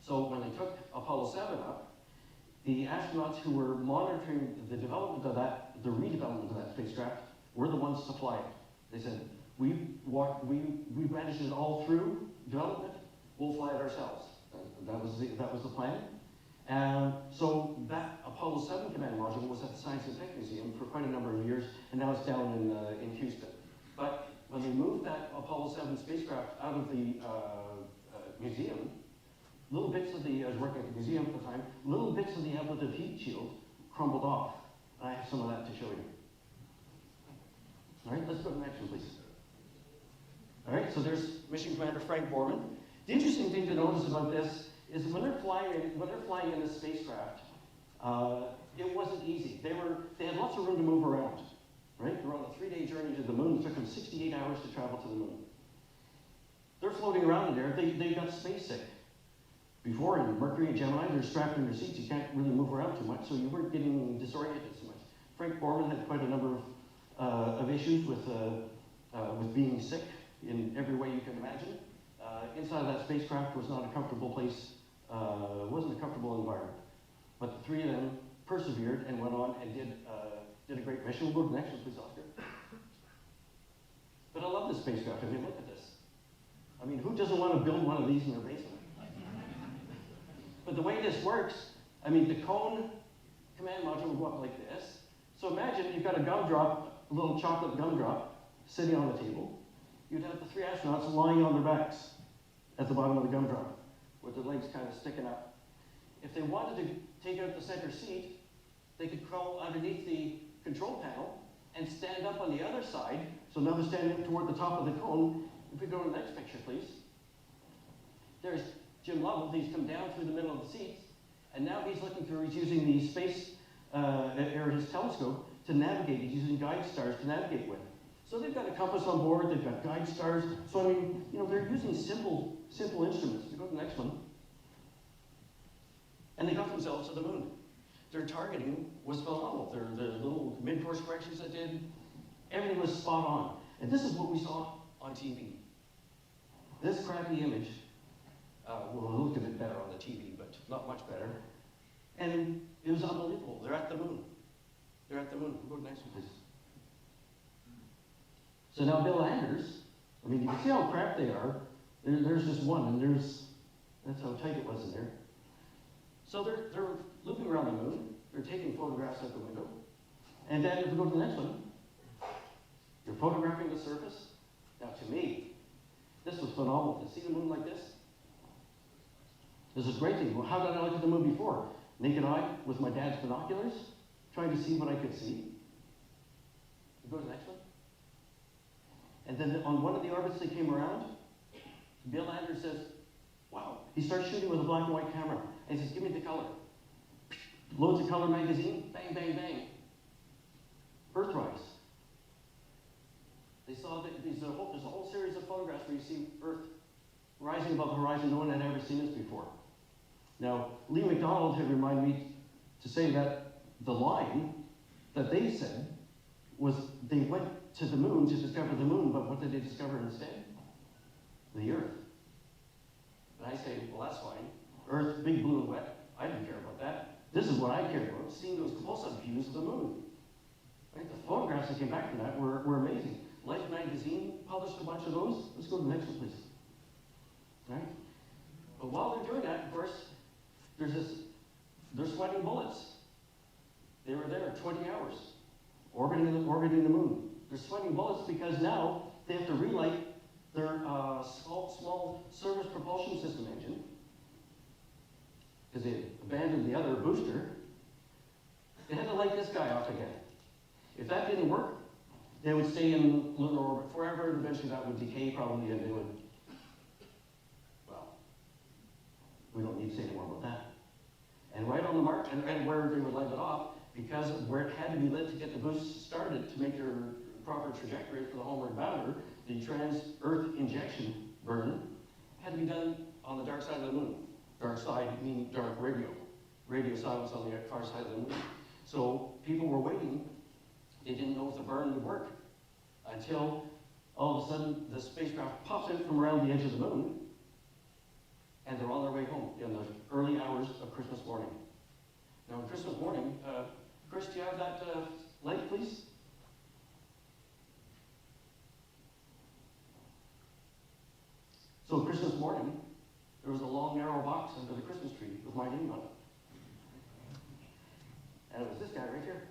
G: So when they took Apollo 7 up, the astronauts who were monitoring the development of that, the redevelopment of that spacecraft, were the ones to fly it. They said, we managed it all through development, we'll fly it ourselves. That was the plan. So that Apollo 7 command module was at the Science and Tech Museum for quite a number of years, and now it's down in Houston. But when they moved that Apollo 7 spacecraft out of the museum, little bits of I was working at the museum at the time, little bits of the ablative heat shield crumbled off. I have some of that to show you. All right, let's go to the next one, please. All right, so there's Mission Commander Frank Borman. The interesting thing to notice about this is when they're flying in this spacecraft, it wasn't easy. They had lots of room to move around. Right? They're on a 3-day journey to the moon. It took them 68 hours to travel to the moon. They're floating around in there. They got space sick. Before, in Mercury and Gemini, they're strapped in their seats. You can't really move around too much, so you weren't getting disoriented so much. Frank Borman had quite a number of issues with being sick in every way you can imagine. Inside of that spacecraft was not a comfortable place, wasn't a comfortable environment. But the three of them persevered and went on and did a great mission. We'll go to the next one, please, Oscar. But I love this spacecraft. I mean, look at this. I mean, who doesn't want to build one of these in their basement? But the way this works, I mean, the cone command module will go up like this. So imagine you've got a gumdrop, a little chocolate gumdrop, sitting on the table. You'd have the 3 astronauts lying on their backs at the bottom of the gumdrop, with their legs kind of sticking up. If they wanted to take out the center seat, they could crawl underneath the control panel and stand up on the other side. So now they're standing toward the top of the cone. If we go to the next picture, please. There's Jim Lovell. He's come down through the middle of the seats, and now he's using the space, or his telescope to navigate. He's using guide stars to navigate with. So they've got a compass on board, they've got guide stars. So I mean, they're using simple instruments. We go to the next one. And they got themselves to the moon. Their targeting was phenomenal. The little mid-course corrections they did, everything was spot on. And this is what we saw on TV. This crappy image will look a bit better on the TV, but not much better. And it was unbelievable. They're at the moon. They're at the moon. We'll go to the next one, please. So now Bill Anders, I mean, you can see how crap they are. There's just one, and that's how tight it was in there. So they're looping around the moon. They're taking photographs out the window. And then if we go to the next one, you're photographing the surface. Now to me, this was phenomenal. To see the moon like this, this is a great thing. Well, how did I look at the moon before? Naked eye with my dad's binoculars, trying to see what I could see. We go to the next one. And then on one of the orbits they came around, Bill Anders says, wow. He starts shooting with a black and white camera. And he says, give me the color. Loads of color magazine, bang, bang, bang. Earthrise. They saw that there's a whole series of photographs where you see Earth rising above the horizon. No one had ever seen this before. Now, Lee McDonald had reminded me to say that the line that they said was they went to the moon to discover the moon, but what did they discover instead? The Earth. And I say, well, that's fine. Earth, big, blue, and wet. I didn't care about that. This is what I cared about, seeing those close-up views of the moon. Right? The photographs that came back from that were amazing. Life magazine published a bunch of those. Let's go to the next one, please. Right? But while they're doing that, of course, they're sweating bullets. They were there 20 hours, orbiting the moon. They're sweating bullets because now they have to relight their small service propulsion system engine, because they abandoned the other booster. They had to light this guy off again. If that didn't work, they would stay in lunar orbit forever, and eventually that would decay probably, and they would, well, we don't need to say any more about that. And right on the mark, and where they would light it off, because where it had to be lit to get the boost started to make their proper trajectory for the homeward bounder, the trans-Earth injection burn had to be done on the dark side of the moon. Dark side meaning dark radio. Radio silence on the far side of the moon. So people were waiting. They didn't know if the burn would work until all of a sudden the spacecraft pops in from around the edge of the moon, and they're on their way home in the early hours of Christmas morning. Now on Christmas morning, Chris, do you have that light, please? So Christmas morning, there was a long, narrow box under the Christmas tree with my name on it. And it was this guy right here.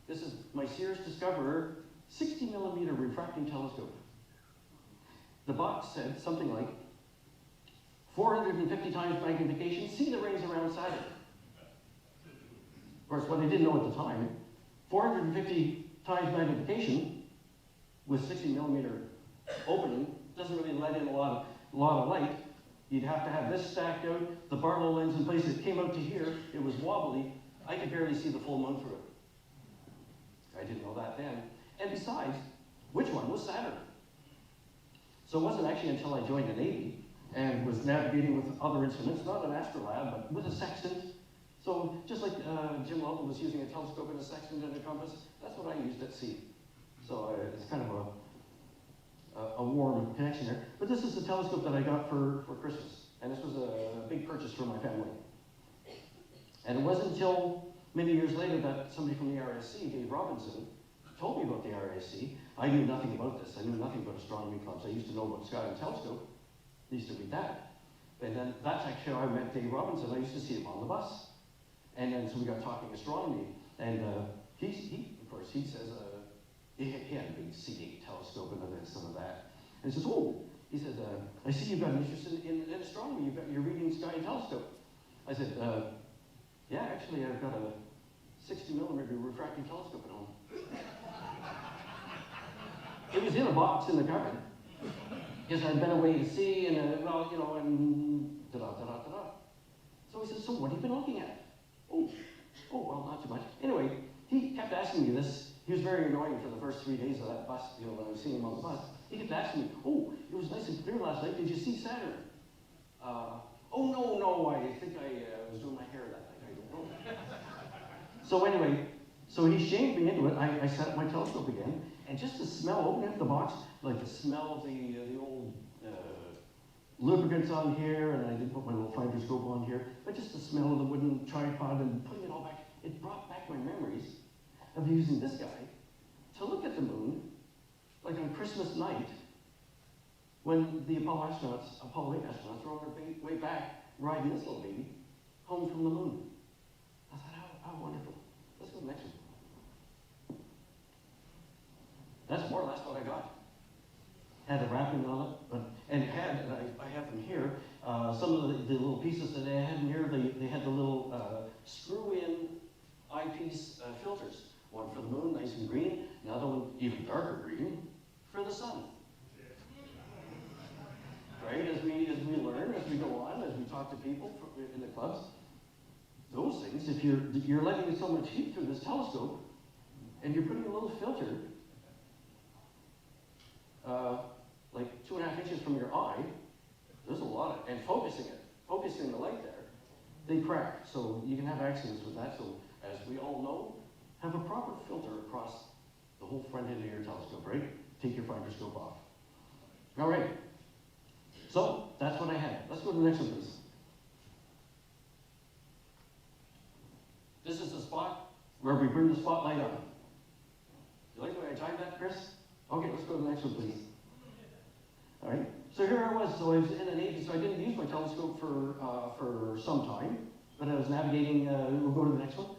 G: This is my Sears Discoverer 60mm refracting telescope. The box said something like 450 times magnification, see the rays around Saturn. Of course, what they didn't know at the time, 450 times magnification with 60mm opening doesn't really let in a lot of light. You'd have to have this stacked out, the Barlow lens in place. It came out to here, it was wobbly. I could barely see the full moon through it. I didn't know that then. And besides, which one was Saturn? So it wasn't actually until I joined the Navy and was navigating with other instruments, not an astrolabe, but with a sextant. So just like Jim Lovell was using a telescope and a sextant and a compass, that's what I used at sea. So it's kind of a warm connection there. But this is the telescope that I got for Christmas. And this was a big purchase for my family. And it wasn't until many years later that somebody from the RASC, Dave Robinson, told me about the RASC. I knew nothing about this. I knew nothing about astronomy clubs. I used to know about Sky and Telescope. I used to read that. And then that's actually how I met Dave Robinson. I used to see him on the bus. And then so we got talking astronomy. And he of course, he says, he had a big C8 telescope and some of that. And he says, oh, he said, I see you've got an interest in astronomy. You're reading Sky and Telescope. I said, yeah, actually, I've got a 60mm refracting telescope at home. It was in a box in the cupboard. Because I'd been away to sea and, well, you know, and da-da-da-da-da-da. So he says, so what have you been looking at? Oh, well, not too much. Anyway, he kept asking me this. He was very annoying for the first 3 days of that bus, you know, when I was seeing him on the bus. He kept asking me, oh, it was nice and clear last night. Did you see Saturn? Oh, no, I think I was doing my hair that night. I don't know. So anyway, so he shamed me into it. I set up my telescope again, and just the smell, opening up the box, like the smell of the old lubricants on here, and I didn't put my little finder scope on here, but just the smell of the wooden tripod and putting it all back, it brought back my memories of using this guy to look at the moon, like on Christmas night, when the Apollo 8 astronauts were on their way back, riding this little baby home from the moon. I thought, how wonderful. Let's go to the next one. That's more or less what I got. Had a wrapping on it, and I have them here, some of the little pieces that I had in here, they had the little screw-in eyepiece filters. One for the moon, nice and green, another one even darker green for the sun. Right, as we learn, as we go on, as we talk to people in the clubs. those things, if you're letting so much heat through this telescope, and you're putting a little filter, like 2.5 inches from your eye, there's a lot of, and focusing the light there, they crack. So you can have accidents with that. So as we all know, have a proper filter across the whole front end of your telescope, right? Take your finder scope off. All right. So that's what I had. Let's go to the next one, please. This is the spot where we bring the spotlight on. You like the way I timed that, Chris? Okay, let's go to the next one, please. All right. So here I was. So I was in the Navy, so I didn't use my telescope for some time, but I was navigating. We'll go to the next one.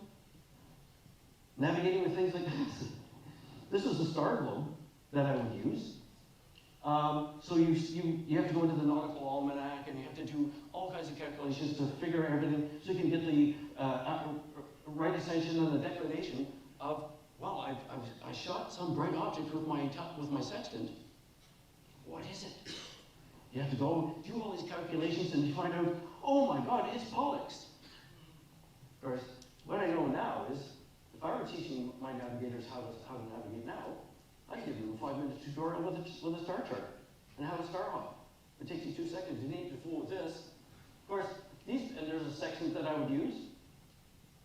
G: Navigating with things like this. This is the star globe that I would use. So you have to go into the nautical almanac, and you have to do all kinds of calculations to figure everything, so you can get the right ascension and the declination of, well, I shot some bright object with my sextant. What is it? You have to go do all these calculations and you find out, oh my God, it's Pollux. Of course, what I know now is, if I were teaching my navigators how to navigate now, I'd give them a 5-minute tutorial with a star chart and how to star hop. It takes you 2 seconds. You need to fool with this. Of course, and there's a section that I would use,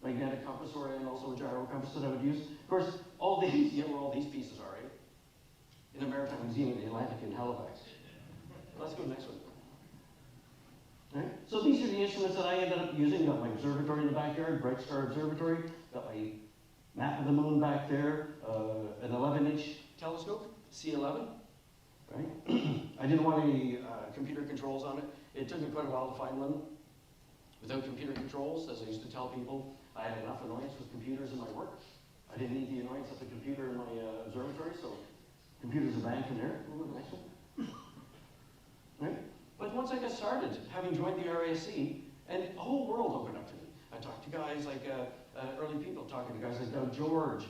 G: magnetic compass, and also a gyro compass that I would use. Of course, all these, you know where all these pieces are, right? In the Maritime Museum in the Atlantic in Halifax. Let's go to the next one. Right? So these are the instruments that I ended up using. Got my observatory in the backyard, Bright Star Observatory. Got my map of the moon back there, an 11-inch telescope, C11. Right? I didn't want any computer controls on it. It took me quite a while to find one. Without computer controls, as I used to tell people, I had enough annoyance with computers in my work. I didn't need the annoyance of the computer in my observatory, so computers are banned from there. We'll go to the next one. Right? But once I got started, having joined the RASC, and a whole world opened up to me. I talked to guys like early people, talking to guys like Doug George,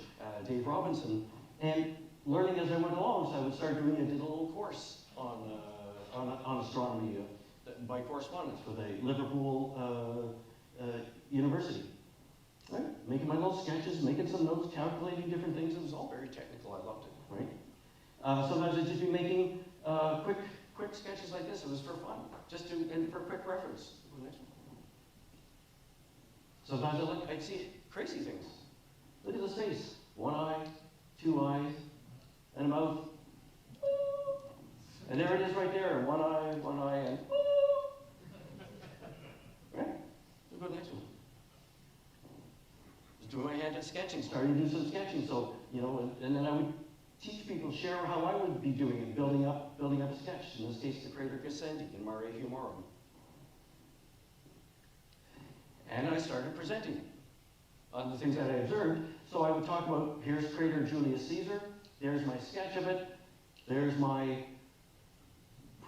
G: Dave Robinson, and learning as I went along. So I would start doing, I did a little course on astronomy by correspondence with a Liverpool university. Right? Making my little sketches, making some notes, calculating different things. It was all very technical. I loved it. Right? Sometimes I'd just be making quick sketches like this. It was for fun, and for quick reference. Next one. Sometimes I'd see crazy things. Look at this face. 1 eye, 2 eyes, and a mouth. And there it is right there. 1 eye, and right? We'll go to the next one. Just doing my hand at sketching, starting to do some sketching. So, you know, and then I would teach people, share how I would be doing it, building up a sketch. In this case, the crater Gassendi in Mare Humorum. And I started presenting on the things that I observed. So I would talk about, here's crater Julius Caesar, there's my sketch of it, there's my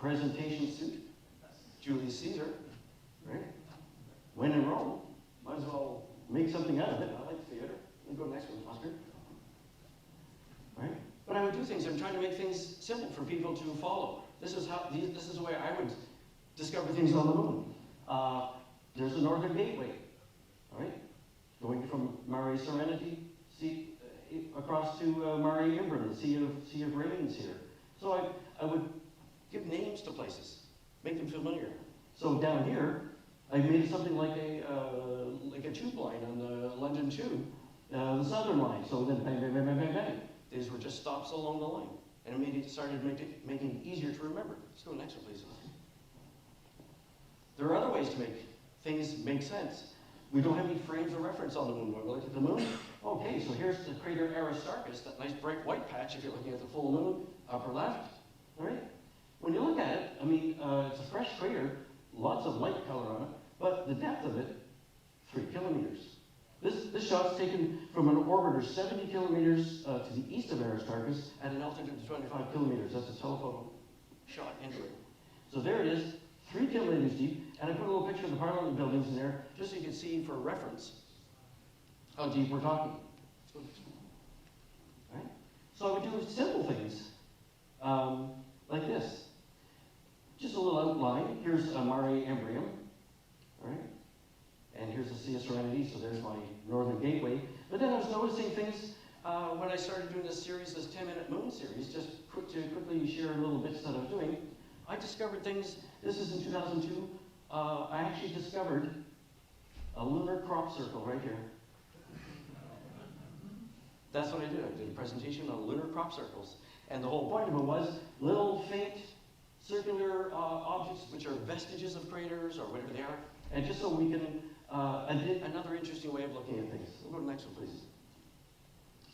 G: presentation suit, Julius Caesar, right? When in Rome, might as well make something out of it. I like theater. Let's go to the next one, Oscar. Right? But I would do things. I'm trying to make things simple for people to follow. This is the way I would discover things on the moon. There's the Northern Gateway, all right? Going from Mare Serenity across to Mare Imbrium, the Sea of Rains here. So I would give names to places, make them familiar. So down here, I made something like a tube line on the London Tube, the Southern Line. So then bang, bang, bang, bang, bang, bang. These were just stops along the line. And it started making it easier to remember. Let's go to the next one, please. There are other ways to make things make sense. We don't have any frames of reference on the moon. When we look at the moon, okay, so here's the crater Aristarchus, that nice bright white patch if you're looking at the full moon, upper left. All right? When you look at it, I mean, it's a fresh crater, lots of light color on it, but the depth of it, 3 kilometers. This shot's taken from an orbiter 70 kilometers to the east of Aristarchus at an altitude of 25 kilometers. That's a telephoto shot into it. So there it is, 3 kilometers deep, and I put a little picture of the Parliament buildings in there just so you can see for reference how deep we're talking. Let's go next one. Right? So I would do simple things like this. Just a little outline. Here's Mare Imbrium, right? And here's the Sea of Serenity, so there's my northern gateway. But then I was noticing things when I started doing this series, this 10-minute moon series, just to quickly share little bits that I was doing. I discovered things, this is in 2002, I actually discovered a lunar crop circle right here. That's what I did. I did a presentation on lunar crop circles. And the whole point of it was little faint circular objects which are vestiges of craters or whatever they are. And just so we can, another interesting way of looking at things. We'll go to the next one, please.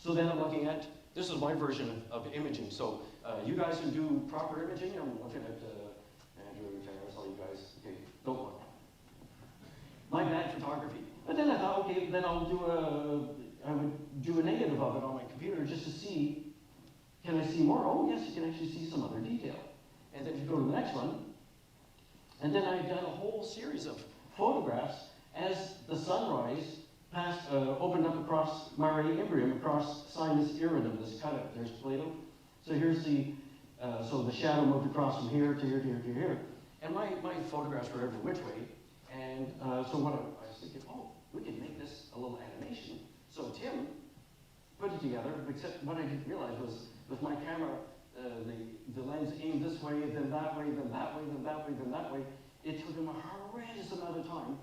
G: So then I'm looking at, this is my version of imaging. So you guys who do proper imaging, I'm looking at Andrew, Terrace, all you guys, okay, don't look. My bad photography. But then I thought, okay, then I would do a negative of it on my computer just to see, can I see more? Oh yes, you can actually see some other detail. And then you go to the next one, and then I've done a whole series of photographs as the sunrise passed, opened up across Mare Imbrium, across Sinus Iridum, this cutout. There's Plato. So here's the, so the shadow moved across from here to here to here to here. And my photographs were every which way. And so what I was thinking, oh, we could make this a little animation. So Tim put it together, except what I didn't realize was with my camera, the lens aimed this way, then that way, then that way, then that way, then that way. It took him a horrendous amount of time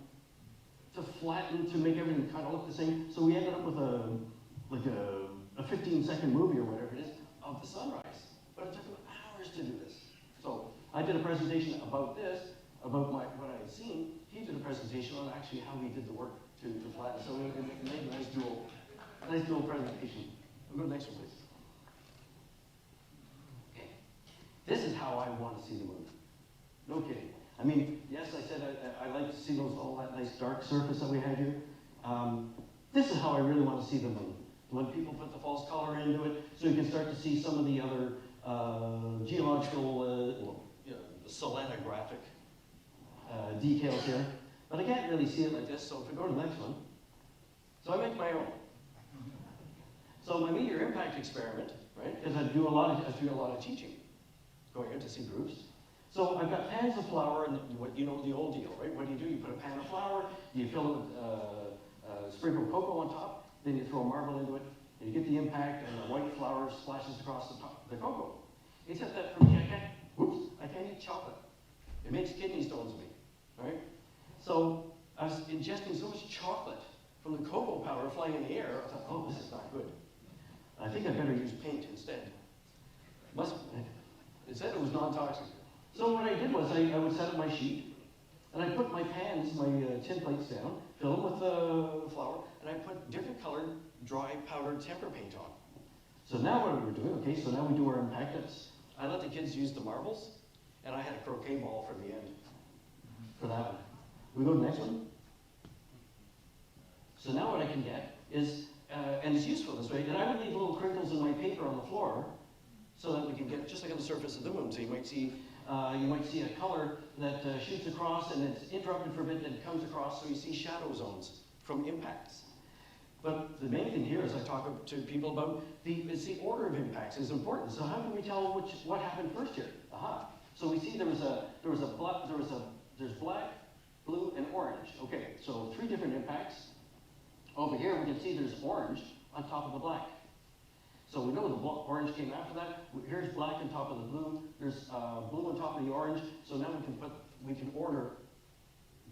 G: to flatten, to make everything kind of look the same. So we ended up with a 15-second movie or whatever it is of the sunrise. But it took him hours to do this. So I did a presentation about this, about what I had seen. He did a presentation on actually how he did the work to flatten. So it made a nice dual presentation. We'll go to the next one, please. Okay. This is how I want to see the moon. No kidding. I mean, yes, I said I like to see all that nice dark surface that we had here. This is how I really want to see the moon. When people put the false color into it, so you can start to see some of the other geological, selenographic details here. But I can't really see it like this, so if we go to the next one. So I make my own. So my Meteor impact experiment, right, because I do a lot of teaching, going out to see groups. So I've got pans of flour, and what you know the old deal, right? What do? You put a pan of flour, you fill it with sprinkle of cocoa on top, then you throw a marble into it, and you get the impact, and the white flour splashes across the top the cocoa. Except that for me, I can't eat chocolate. It makes kidney stones of me, right? So I was ingesting so much chocolate from the cocoa powder flying in the air, I thought, oh, this is not good. I think I better use paint instead. It said it was non-toxic. So what I did was I would set up my sheet, and I put my pans, my tin plates down, fill them with flour, and I put different colored, dry, powdered tempera paint on. So now what we're doing, okay, so now we do our impact. I let the kids use the marbles, and I had a croquet ball for the end, for that one. We go to the next one. So now what I can get is, and it's useful this way, and I would leave little crinkles in my paper on the floor so that we can get, just like on the surface of the moon, so you might see a color that shoots across and it's interrupted for a bit and it comes across, so you see shadow zones from impacts. But the main thing here is I talk to people about it's the order of impacts is important. So how can we tell what happened first here? Aha. So we see there's black, blue, and orange. Okay, so 3 different impacts. Over here we can see there's orange on top of the black. So we know the orange came after that. Here's black on top of the blue. There's blue on top of the orange. So now we can order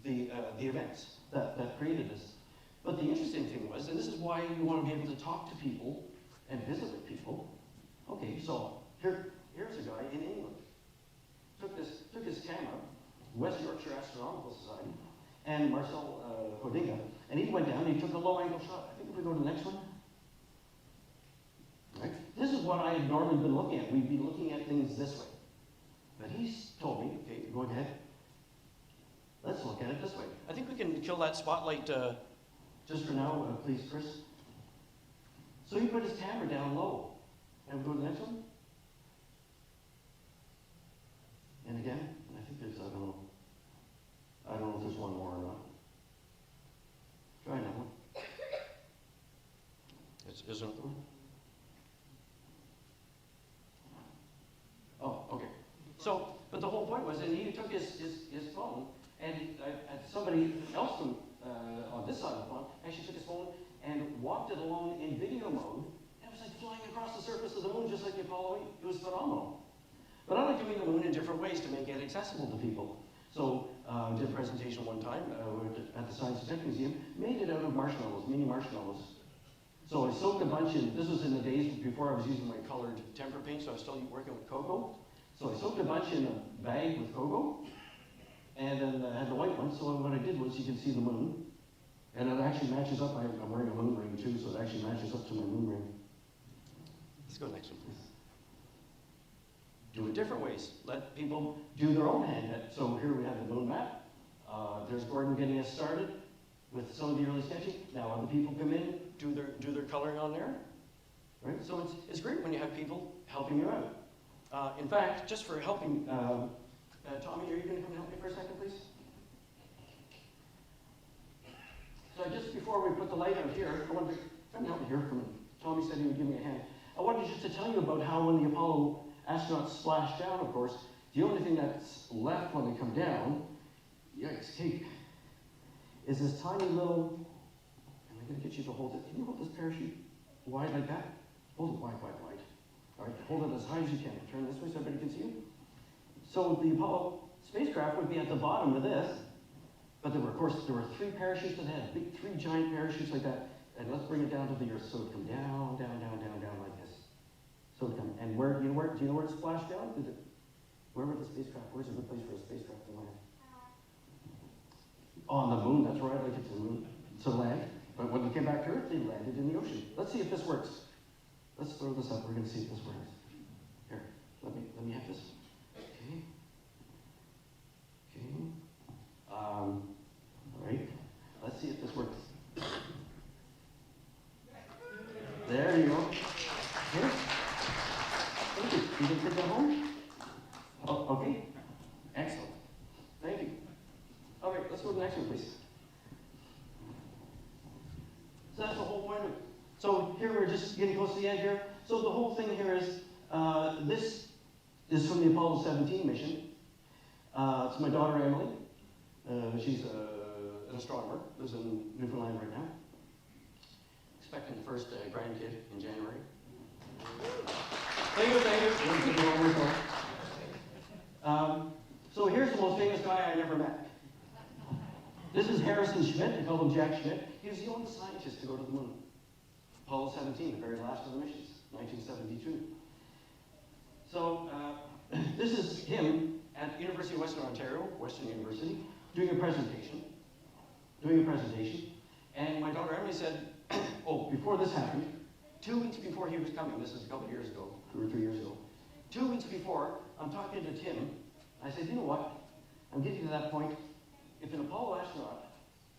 G: the events that created this. But the interesting thing was, and this is why you want to be able to talk to people and visit with people. Okay, so here's a guy in England. Took his camera, West Yorkshire Astronomical Society, and Marcel Hodinga, and he went down and he took a low-angle shot. I think if we go to the next one. Right? This is what I had normally been looking at. We'd be looking at things this way. But he's told me, okay, go ahead. Let's look at it this way. I think we can kill that spotlight just for now, please, Chris. So he put his camera down low. And we go to the next one. And again, I think there's, I don't know if there's one more or not. Try that one. Is there another one? Oh, okay. So, but the whole point was, and he took his phone, and somebody else on this side of the pond, actually took his phone and walked it along in video mode, and it was like flying across the surface of the moon just like the Apollo 8. It was phenomenal. But I like doing the moon in different ways to make it accessible to people. So did a presentation one time at the Science and Tech Museum, made it out of marshmallows, mini marshmallows. So I soaked a bunch in, this was in the days before I was using my colored temper paint, so I was still working with cocoa. So I soaked a bunch in a bag with cocoa, and then I had the white one, so what I did was you can see the moon, and it actually matches up, I'm wearing a moon ring too, so it actually matches up to my moon ring. Let's go next one, please. Do it different ways. Let people do their own hand. So here we have the moon map. There's Gordon getting us started with some of the early sketching. Now other people come in, do their coloring on there. Right? So it's great when you have people helping you out. In fact, just for helping, Tommy, are you going to come help me for a second, please? So just before we put the light out here, I wanted to come help me here for a minute. Tommy said he would give me a hand. I wanted just to tell you about how when the Apollo astronauts splash down, of course, the only thing that's left when they come down, yikes, cake, is this tiny little, and I'm going to get you to hold it. Can you hold this parachute wide like that? Hold it wide, wide, wide. All right, hold it as high as you can. Turn this way so everybody can see you. So the Apollo spacecraft would be at the bottom of this, but there were 3 parachutes that had three giant parachutes like that. And let's bring it down to the Earth, so it would come down, down, down, down, down like this. So it come, and do you know where it splashed down? Where's a good place for a spacecraft to land? On the moon, that's right, like it's a moon to land. But when they came back to Earth, they landed in the ocean. Let's see if this works. Let's throw this up, we're gonna see if this works. Here, let me have this. Okay. All right, let's see if this works. There you go. Here. Thank you. You can take that home? Oh, okay. Excellent. Thank you. All right, let's go to the next one, please. So that's the whole point of it. So here we're just getting close to the end here. So the whole thing here is, this is from the Apollo 17 mission. It's my daughter, Emily. She's an astronomer, lives in Newfoundland right now. Expecting the first grandkid in January. Thank you. So here's the most famous guy I never met. This is Harrison Schmitt. They call him Jack Schmitt. He was the only scientist to go to the moon. Apollo 17, the very last of the missions, 1972. So this is him at University of Western Ontario, Western University, doing a presentation. And my daughter Emily said, oh, before this happened, 2 weeks before he was coming, this is a couple of years ago, 2 or 3 years ago, 2 weeks before, I'm talking to Tim. I said, you know what? I'm getting to that point. If an Apollo astronaut,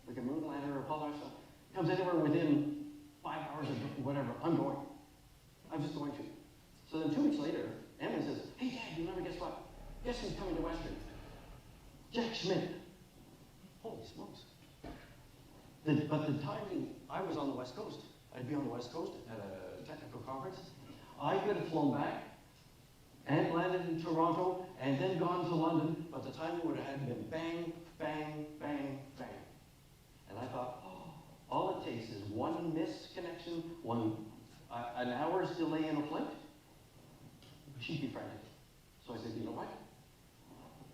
G: like a moon lander or Apollo astronaut, comes anywhere within 5 hours of whatever, I'm going. I'm just going to. So then 2 weeks later, Emily says, hey, Dad, you remember, guess what? Guess who's coming to Western? Jack Schmitt. Holy smokes. But the timing, I was on the West Coast. I'd be on the West Coast at a technical conference. I could have flown back and landed in Toronto and then gone to London, but the timing would have had to been bang, bang, bang, bang. And I thought, oh, all it takes is one misconnection, an hour's delay in a flight. She'd be frantic. So I said, you know what?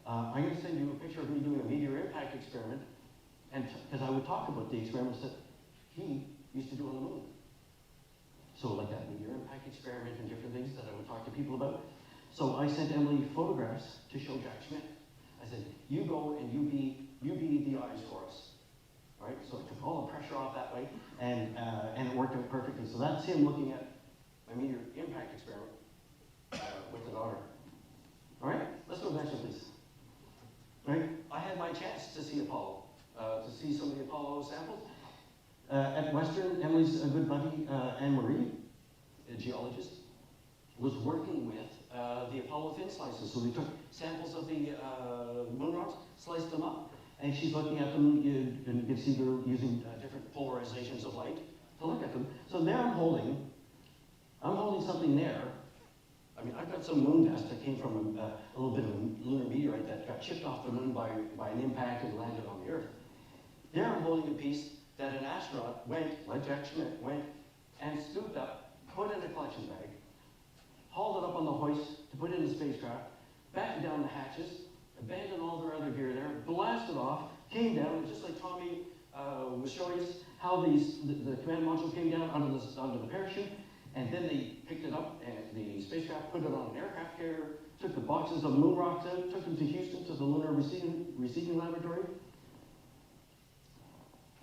G: I'm going to send you a picture of me doing a meteor impact experiment, and because I would talk about the experiments that he used to do on the moon. So like that meteor impact experiment and different things that I would talk to people about. So I sent Emily photographs to show Jack Schmitt. I said, you go and you be the eyes for us. All right? So it took all the pressure off that way, and it worked out perfectly. So that's him looking at my meteor impact experiment with the daughter. All right? Let's go to the next one, please. Right? I had my chance to see Apollo, to see some of the Apollo samples. At Western, Emily's a good buddy, Anne-Marie, a geologist, was working with the Apollo thin slices. So they took samples of the moon rocks, sliced them up, and she's looking at them, and you can see they're using different polarizations of light to look at them. So there I'm holding something there. I mean, I've got some moon dust that came from a little bit of a lunar meteorite that got chipped off the moon by an impact and landed on the Earth. There I'm holding a piece that an astronaut went, like Jack Schmidt, went and scooped up, put in a collection bag, hauled it up on the hoist to put in the spacecraft, battened down the hatches, abandoned all their other gear there, blasted off, came down, just like Tommy was showing us how the command module came down onto the parachute, and then they picked it up and the spacecraft put it on an aircraft carrier, took the boxes of moon rocks out, took them to Houston to the Lunar Receiving Laboratory.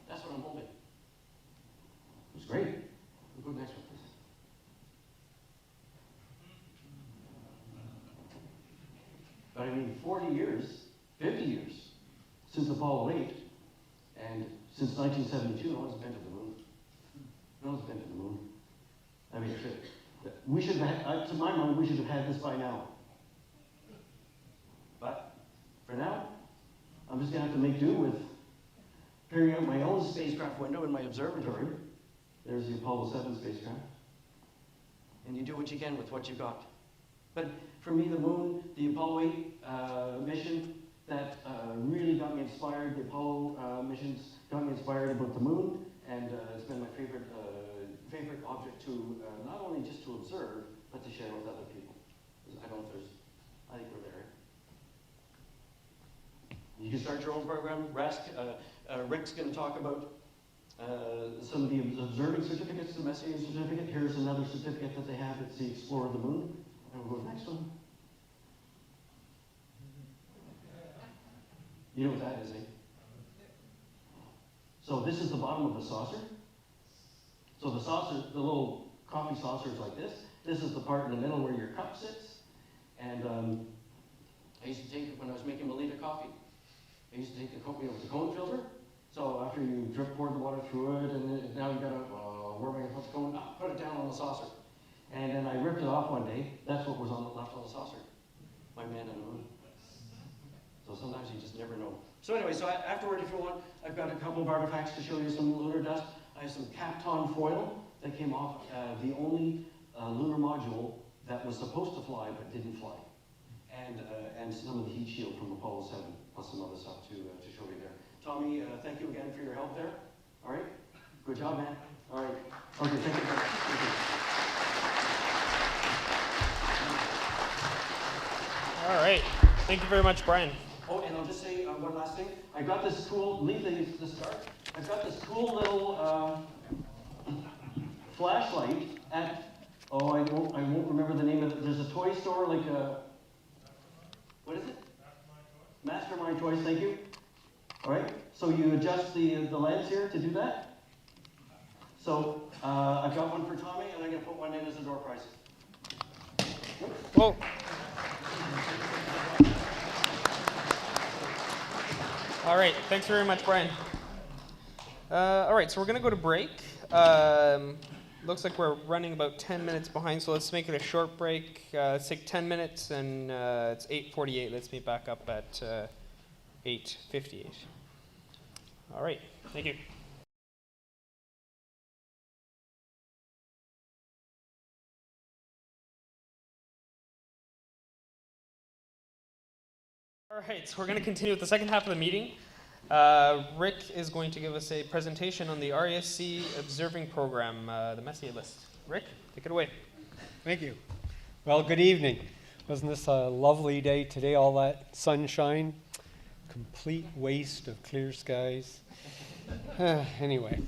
G: That's what I'm holding. It was great. We'll go next one, please. But I mean, 40 years, 50 years since Apollo 8, and since 1972, no one's been to the moon. No one's been to the moon. I mean, we should have, to my mind, we should have had this by now. But for now, I'm just going to have to make do with figuring out my own spacecraft window in my observatory. There's the Apollo 7 spacecraft. And you do what you can with what you got. But for me, the moon, the Apollo 8 mission, that really got me inspired. The Apollo missions got me inspired about the moon, and it's been my favorite object to not only just to observe, but to share with other people. I think we're there. You can start your own program. RASC, Rick's going to talk about some of the observing certificates, the Messier certificate. Here's another certificate that they have. It's the Explorer of the Moon. And we'll go to the next one. You know what that is, eh? So this is the bottom of the saucer. So the saucer, the little coffee saucer is like this. This is the part in the middle where your cup sits. And I used to take it when I was making Melita coffee. I used to take the cone filter. So after you pour the water through it, and now you gotta, where am I gonna put the cone? Put it down on the saucer. And then I ripped it off one day. That's what was left on the saucer. My man on the moon. So sometimes you just never know. So anyway, so afterward, if you want, I've got a couple of artifacts to show you some lunar dust. I have some Kapton foil that came off the only lunar module that was supposed to fly but didn't fly. And some of the heat shield from Apollo 7, plus some other stuff to show you there. Tommy, thank you again for your help there. All right? Good job, man. All right. Okay, thank you. Thank you.
A: All right. Thank you very much, Brian.
G: Oh, and I'll just say one last thing. I got this cool, leave the start. I've got this cool little flashlight at, I won't remember the name of it. There's a toy store, like a, what is it? Mastermind Toys, thank you. All right, so you adjust the lens here to do that. So I've got one for Tommy, and I'm going to put one in as a door prize.
A: Whoa. All right, thanks very much, Brian. All right, so we're going to go to break. Looks like we're running about 10 minutes behind, so let's make it a short break. Let's take 10 minutes, and it's 8:48. Let's meet back up at 8:58. All right, thank you. All right, so we're going to continue with the second half of the meeting. Rick is going to give us a presentation on the RASC observing program, the Messier List. Rick, take it away.
H: Thank you. Well, good evening. Wasn't this a lovely day today, all that sunshine? Complete waste of clear skies. Anyway.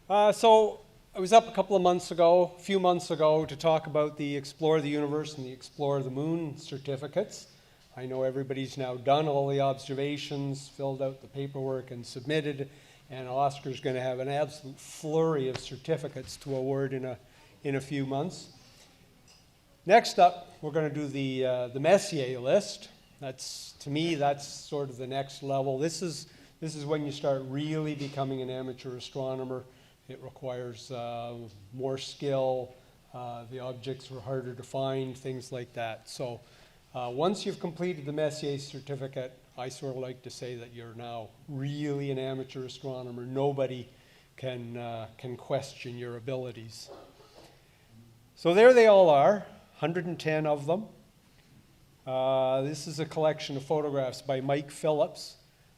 H: So I was up a few months ago, to talk about the Explore the Universe and the Explore the Moon certificates. I know everybody's now done all the observations, filled out the paperwork, and submitted, and Oscar's going to have an absolute flurry of certificates to award in a few months. Next up, we're going to do the Messier List. To me, that's sort of the next level. This is when you start really becoming an amateur astronomer. It requires more skill. The objects are harder to find, things like that. So once you've completed the Messier certificate, I sort of like to say that you're now really an amateur astronomer. Nobody can question your abilities. So there they all are, 110 of them. This is a collection of photographs by Mike Phillips.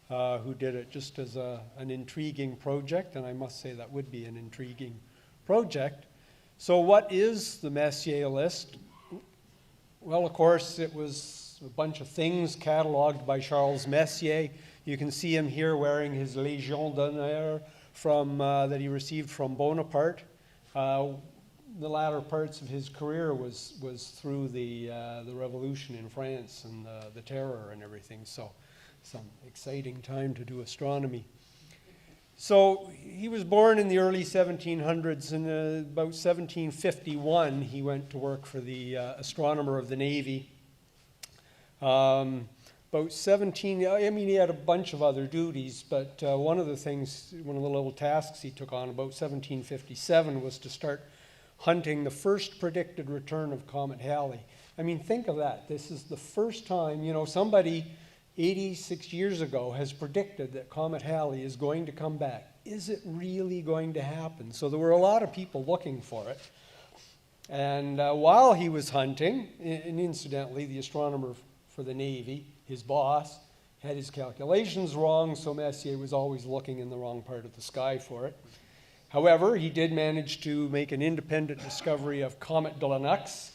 H: who did it just as an intriguing project, and I must say that would be an intriguing project. So what is the Messier List? Well, of course, it was a bunch of things cataloged by Charles Messier. You can see him here wearing his Légion d'honneur that he received from Bonaparte. The latter parts of his career was through the revolution in France and the terror and everything. So some exciting time to do astronomy. So he was born in the early 1700s, and about 1751 he went to work for the astronomer of the Navy. About 17, I mean, he had a bunch of other duties, but one of the little tasks he took on about 1757 was to start hunting the first predicted return of Comet Halley. I mean, think of that. This is the first time, somebody 86 years ago has predicted that Comet Halley is going to come back. Is it really going to happen? So there were a lot of people looking for it. And while he was hunting, and incidentally, the astronomer for the Navy, his boss, had his calculations wrong, so Messier was always looking in the wrong part of the sky for it. However, he did manage to make an independent discovery of Comet de Lennox,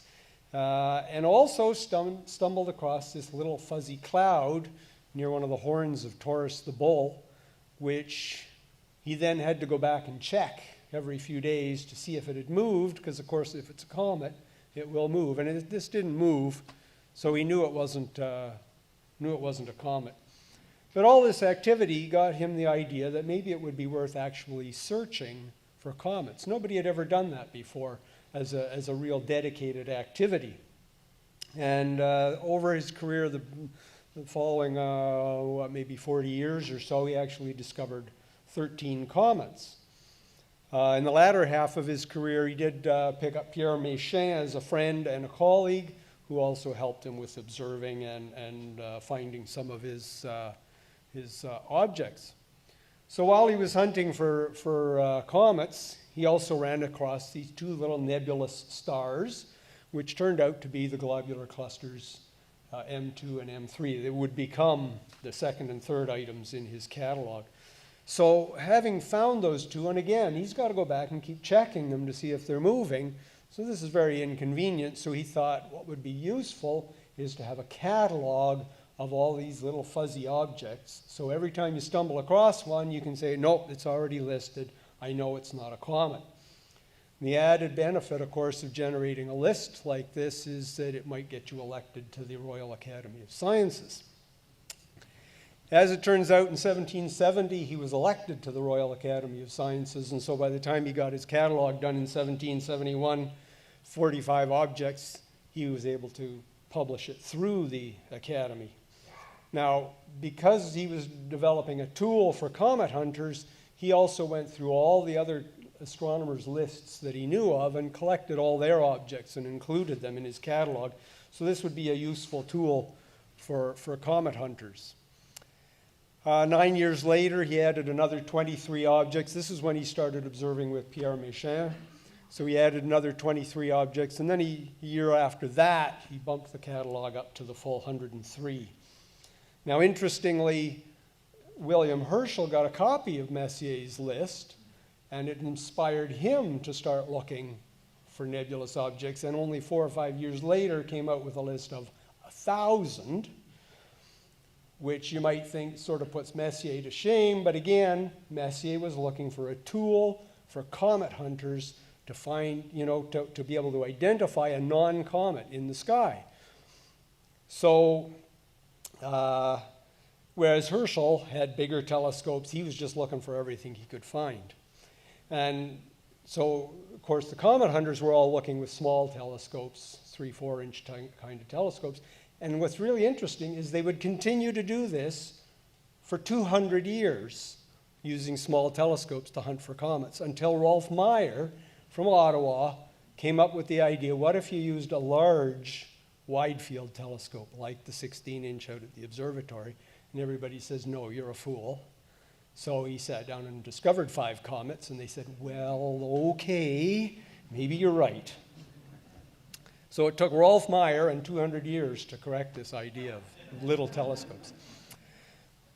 H: and also stumbled across this little fuzzy cloud near one of the horns of Taurus the Bull, which he then had to go back and check every few days to see if it had moved, because of course if it's a comet, it will move. And this didn't move, so he knew it wasn't a comet. But all this activity got him the idea that maybe it would be worth actually searching for comets. Nobody had ever done that before as a real dedicated activity. And over his career, the following, maybe 40 years or so, he actually discovered 13 comets. In the latter half of his career, he did pick up Pierre Méchain as a friend and a colleague, who also helped him with observing and finding some of his objects. So while he was hunting for comets, he also ran across these two little nebulous stars, which turned out to be the globular clusters M2 and M3. They would become the second and third items in his catalog. So having found those two, and again, he's got to go back and keep checking them to see if they're moving. So this is very inconvenient. So he thought what would be useful is to have a catalog of all these little fuzzy objects. So every time you stumble across one, you can say, nope, it's already listed. I know it's not a comet. And the added benefit, of course, of generating a list like this is that it might get you elected to the Royal Academy of Sciences. As it turns out, in 1770, he was elected to the Royal Academy of Sciences, and so by the time he got his catalog done in 1771, 45 objects, he was able to publish it through the Academy. Now, because he was developing a tool for comet hunters, he also went through all the other astronomers' lists that he knew of and collected all their objects and included them in his catalog. So this would be a useful tool for comet hunters. 9 years later, he added another 23 objects. This is when he started observing with Pierre Méchain. So he added another 23 objects, and then a year after that, he bumped the catalog up to the full 103. Now, interestingly, William Herschel got a copy of Messier's list, and it inspired him to start looking for nebulous objects, and only 4 or 5 years later came out with a list of 1,000, which you might think sort of puts Messier to shame, but again, Messier was looking for a tool for comet hunters to find, to be able to identify a non-comet in the sky. So, whereas Herschel had bigger telescopes, he was just looking for everything he could find. And so, of course, the comet hunters were all looking with small telescopes, 3-4 inch kind of telescopes. And what's really interesting is they would continue to do this for 200 years using small telescopes to hunt for comets until Rolf Meyer from Ottawa came up with the idea, what if you used a large wide field telescope like the 16-inch out at the observatory? And everybody says, no, you're a fool. So he sat down and discovered 5 comets, and they said, well, okay, maybe you're right. So it took Rolf Meyer and 200 years to correct this idea of little telescopes.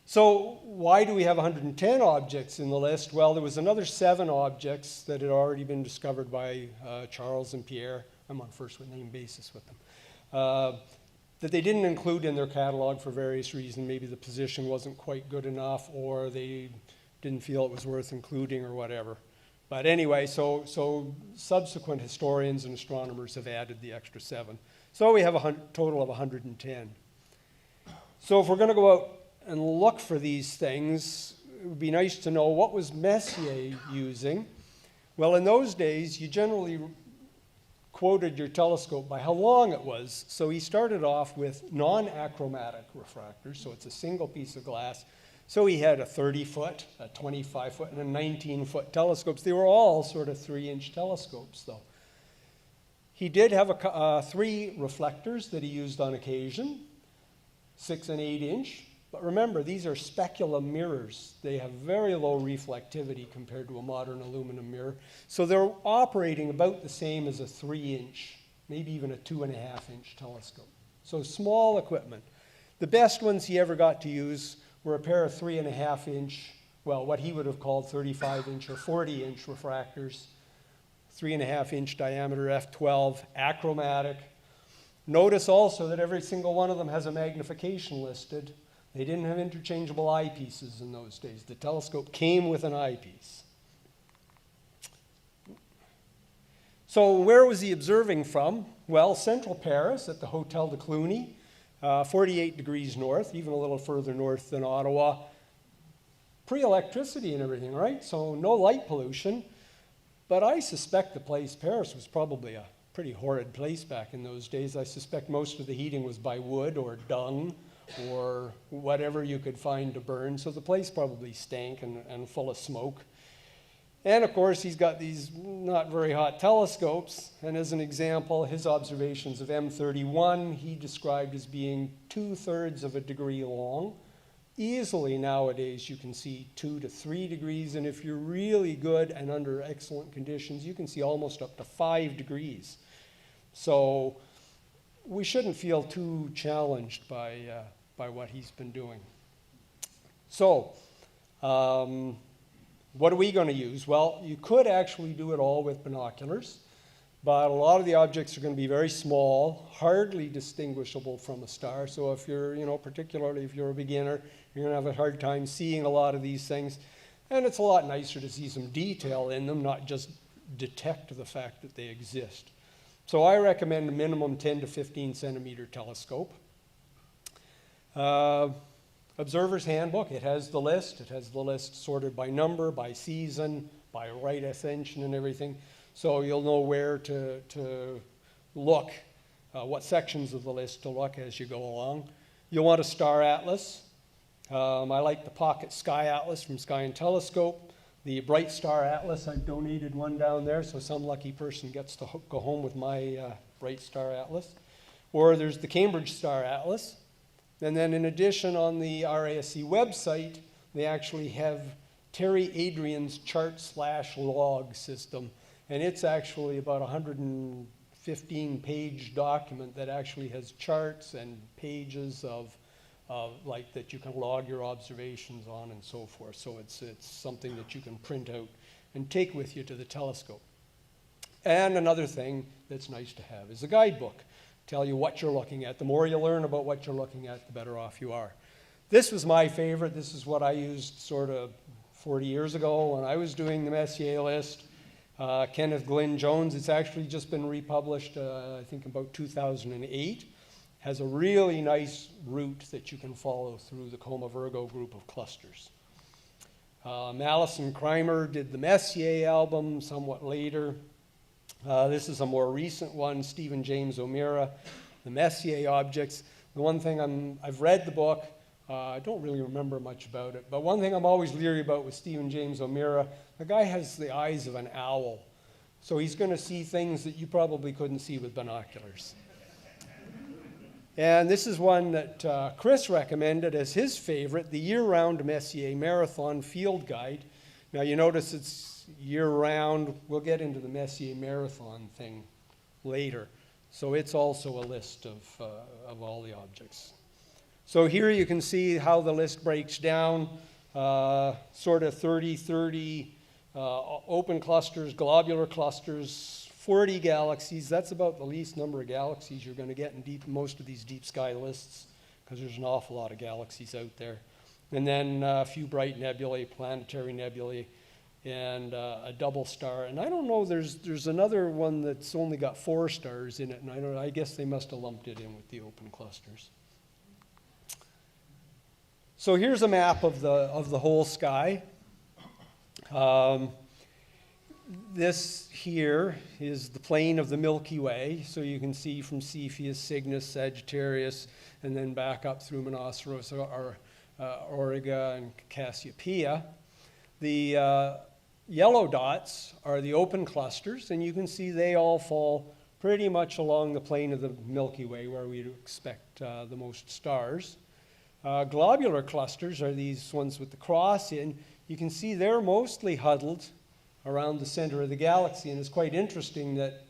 H: So why do we have 110 objects in the list? Well, there was another 7 objects that had already been discovered by Charles and Pierre. I'm on first name basis with them. That they didn't include in their catalog for various reasons. Maybe the position wasn't quite good enough, or they didn't feel it was worth including, or whatever. But anyway, so subsequent historians and astronomers have added the extra 7. So we have a total of 110. So if we're going to go out and look for these things, it would be nice to know what was Messier using. Well, in those days, you generally quoted your telescope by how long it was. So he started off with non-achromatic refractors, so it's a single piece of glass. So he had a 30-foot, a 25-foot, and a 19-foot telescopes. They were all sort of 3-inch telescopes, though. He did have 3 reflectors that he used on occasion, 6 and 8-inch. But remember, these are speculum mirrors. They have very low reflectivity compared to a modern aluminum mirror. So they're operating about the same as a 3-inch, maybe even a 2.5-inch telescope. So small equipment. The best ones he ever got to use were a pair of 3.5-inch, well, what he would have called 35-inch or 40-inch refractors, 3.5-inch diameter f12, achromatic. Notice also that every single one of them has a magnification listed. They didn't have interchangeable eyepieces in those days. The telescope came with an eyepiece. So where was he observing from? Well, central Paris at the Hotel de Cluny, 48 degrees north, even a little further north than Ottawa. Pre-electricity and everything, right? So no light pollution. But I suspect the place, Paris, was probably a pretty horrid place back in those days. I suspect most of the heating was by wood or dung, or whatever you could find to burn. So the place probably stank and full of smoke. And of course, he's got these not very hot telescopes. And as an example, his observations of M31, he described as being 2/3 of a degree long. Easily nowadays, you can see 2 to 3 degrees. And if you're really good and under excellent conditions, you can see almost up to 5 degrees. So we shouldn't feel too challenged by what he's been doing. So, what are we going to use? Well, you could actually do it all with binoculars, but a lot of the objects are going to be very small, hardly distinguishable from a star. So if you're, particularly if you're a beginner, you're going to have a hard time seeing a lot of these things. And it's a lot nicer to see some detail in them, not just detect the fact that they exist. So I recommend a minimum 10 to 15 centimeter telescope. Observer's Handbook, it has the list. It has the list sorted by number, by season, by right ascension and everything. So you'll know where to look, what sections of the list to look as you go along. You'll want a star atlas. I like the Pocket Sky Atlas from Sky and Telescope. The Bright Star Atlas, I've donated one down there, so some lucky person gets to go home with my Bright Star Atlas. Or there's the Cambridge Star Atlas. And then in addition, on the RASC website, they actually have Terry Adrian's chart/log system. And it's actually about a 115-page document that actually has charts and pages of like that you can log your observations on and so forth. So it's something that you can print out and take with you to the telescope. And another thing that's nice to have is a guidebook. Tell you what you're looking at. The more you learn about what you're looking at, the better off you are. This was my favorite. This is what I used sort of 40 years ago when I was doing the Messier List. Kenneth Glyn Jones, it's actually just been republished, I think about 2008. Has a really nice route that you can follow through the Coma Virgo group of clusters. Malice and Krymer did the Messier album somewhat later. This is a more recent one, Stephen James O'Meara, the Messier objects. The one thing I've read the book, I don't really remember much about it, but one thing I'm always leery about with Stephen James O'Meara, the guy has the eyes of an owl. So he's going to see things that you probably couldn't see with binoculars. And this is one that Chris recommended as his favorite, the year-round Messier Marathon Field Guide. Now you notice it's year-round. We'll get into the Messier Marathon thing later. So it's also a list of all the objects. So here you can see how the list breaks down, sort of 30-30 open clusters, globular clusters, 40 galaxies. That's about the least number of galaxies you're going to get in most of these deep sky lists, because there's an awful lot of galaxies out there. And then a few bright nebulae, planetary nebulae, and a double star. And I don't know, there's another one that's only got 4 stars in it, and I guess they must have lumped it in with the open clusters. So here's a map of the whole sky. This here is the plane of the Milky Way. So you can see from Cepheus, Cygnus, Sagittarius, and then back up through Monoceros, Auriga, and Cassiopeia. The yellow dots are the open clusters, and you can see they all fall pretty much along the plane of the Milky Way, where we'd expect the most stars. Globular clusters are these ones with the cross in. You can see they're mostly huddled around the center of the galaxy, and it's quite interesting that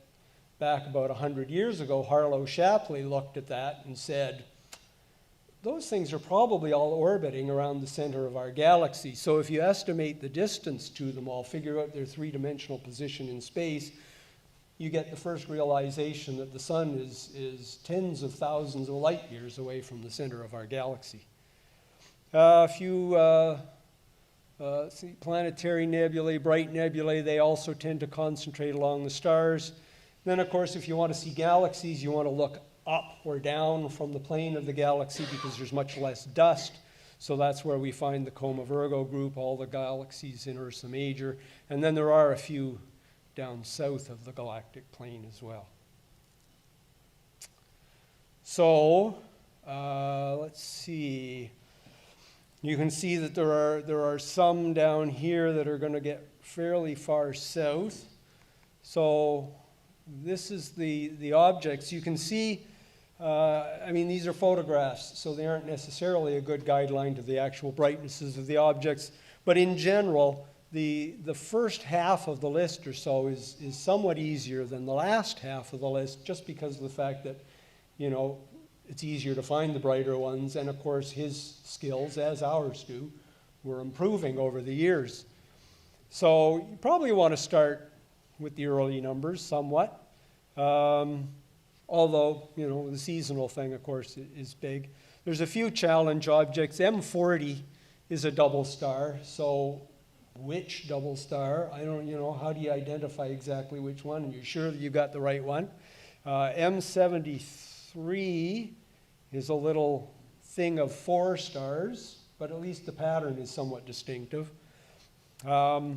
H: back about 100 years ago, Harlow Shapley looked at that and said, those things are probably all orbiting around the center of our galaxy. So if you estimate the distance to them all, figure out their 3-dimensional position in space, you get the first realization that the sun is tens of thousands of light years away from the center of our galaxy. A few planetary nebulae, bright nebulae, they also tend to concentrate along the stars. Then, of course, if you want to see galaxies, you want to look up or down from the plane of the galaxy because there's much less dust. So that's where we find the Coma Virgo group, all the galaxies in Ursa Major. And then there are a few down south of the galactic plane as well. So, let's see. You can see that there are some down here that are going to get fairly far south. So this is the objects. You can see, I mean, these are photographs, so they aren't necessarily a good guideline to the actual brightnesses of the objects. But in general, the first half of the list or so is somewhat easier than the last half of the list, just because of the fact that, you know, it's easier to find the brighter ones. And of course, his skills, as ours do, were improving over the years. So you probably want to start with the early numbers somewhat. Although, you know, the seasonal thing, of course, is big. There's a few challenge objects. M40 is a double star, so which double star? I don't, you know, how do you identify exactly which one? And you're sure that you got the right one. M73 is a little thing of 4 stars, but at least the pattern is somewhat distinctive. To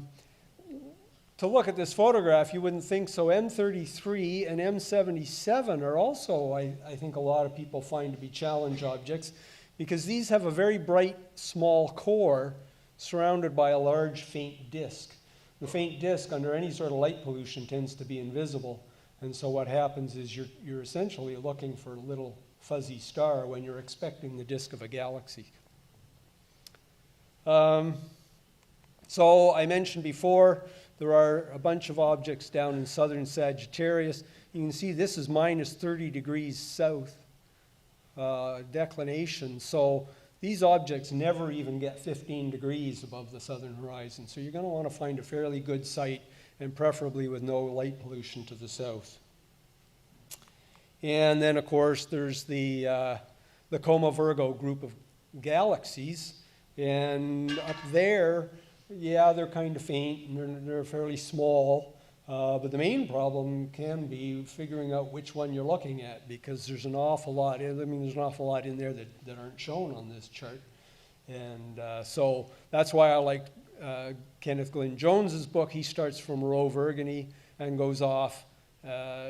H: look at this photograph, you wouldn't think so. M33 and M77 are also, I think a lot of people find to be challenge objects, because these have a very bright, small core surrounded by a large, faint disk. The faint disk, under any sort of light pollution, tends to be invisible. And so what happens is you're essentially looking for a little fuzzy star when you're expecting the disk of a galaxy. So I mentioned before, there are a bunch of objects down in southern Sagittarius. You can see this is minus 30 degrees south declination. So these objects never even get 15 degrees above the southern horizon. So you're going to want to find a fairly good site, and preferably with no light pollution to the south. And then, of course, there's the Coma Virgo group of galaxies. And up there, yeah, they're kind of faint and they're fairly small. But the main problem can be figuring out which one you're looking at, because there's an awful lot. I mean, there's an awful lot in there that aren't shown on this chart. And so that's why I like Kenneth Glyn Jones's book. He starts from Rho Virgini and goes off.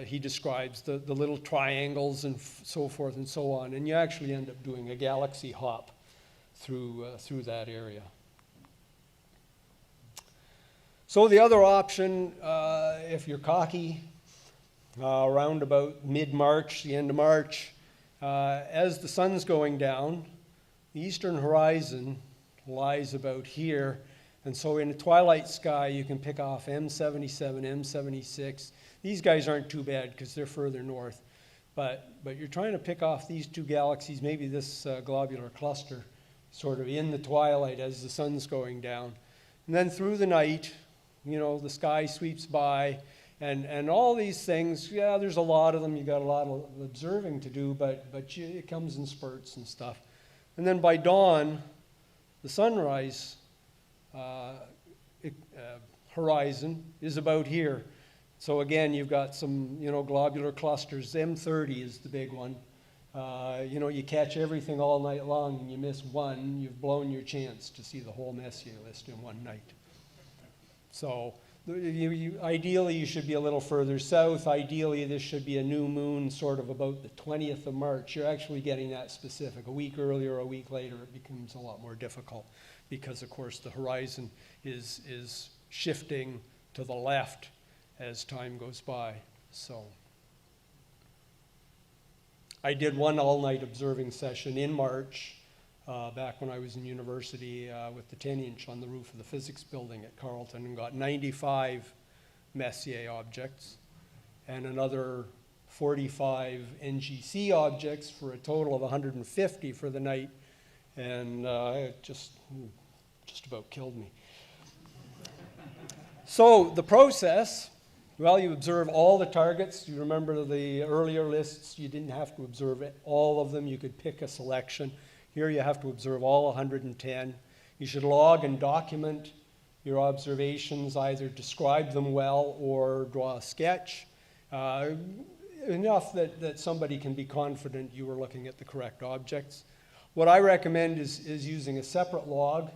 H: He describes the little triangles and so forth and so on. And you actually end up doing a galaxy hop through that area. So the other option, if you're cocky, around about mid-March, the end of March, as the sun's going down, the eastern horizon lies about here. And so in a twilight sky, you can pick off M77, M76. These guys aren't too bad because they're further north. but you're trying to pick off these two galaxies, maybe this globular cluster, sort of in the twilight as the sun's going down. And then through the night, you know, the sky sweeps by, and all these things, yeah, there's a lot of them, you got a lot of observing to do, but it comes in spurts and stuff. And then by dawn, the sunrise horizon is about here. So again, you've got some, you know, globular clusters. M30 is the big one. You know, you catch everything all night long and you miss one, you've blown your chance to see the whole Messier List in one night. So ideally, you should be a little further south. Ideally, this should be a new moon sort of about the 20th of March. You're actually getting that specific. A week earlier, a week later, it becomes a lot more difficult because, of course, the horizon is shifting to the left as time goes by. So I did one all-night observing session in March, back when I was in university, with the 10-inch on the roof of the physics building at Carleton, and got 95 Messier objects and another 45 NGC objects for a total of 150 for the night, and it just about killed me. So the process, well, you observe all the targets. You remember the earlier lists, you didn't have to observe all of them. You could pick a selection. Here you have to observe all 110. You should log and document your observations, either describe them well or draw a sketch, enough that somebody can be confident you were looking at the correct objects. What I recommend is using a separate log,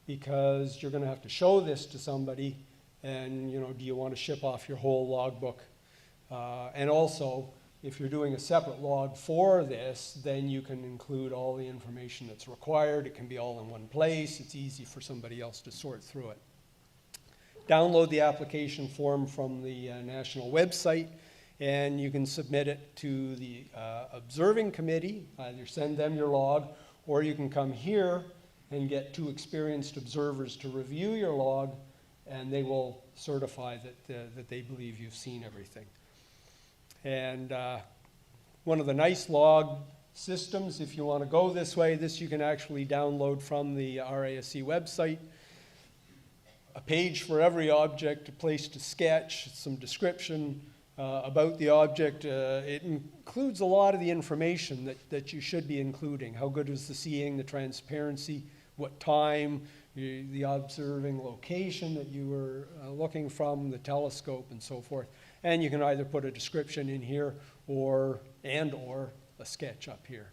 H: because you're going to have to show this to somebody. And, you know, do you want to ship off your whole logbook? And also, if you're doing a separate log for this, then you can include all the information that's required. It can be all in one place. It's easy for somebody else to sort through it. Download the application form from the national website, and you can submit it to the observing committee. Either send them your log, or you can come here and get 2 experienced observers to review your log, and they will certify that they believe you've seen everything. And one of the nice log systems, if you want to go this way, this you can actually download from the RASC website. A page for every object, a place to sketch, some description about the object. It includes a lot of the information that you should be including. How good was the seeing, the transparency, what time, the observing location that you were looking from, the telescope, and so forth. And you can either put a description in here or a sketch up here.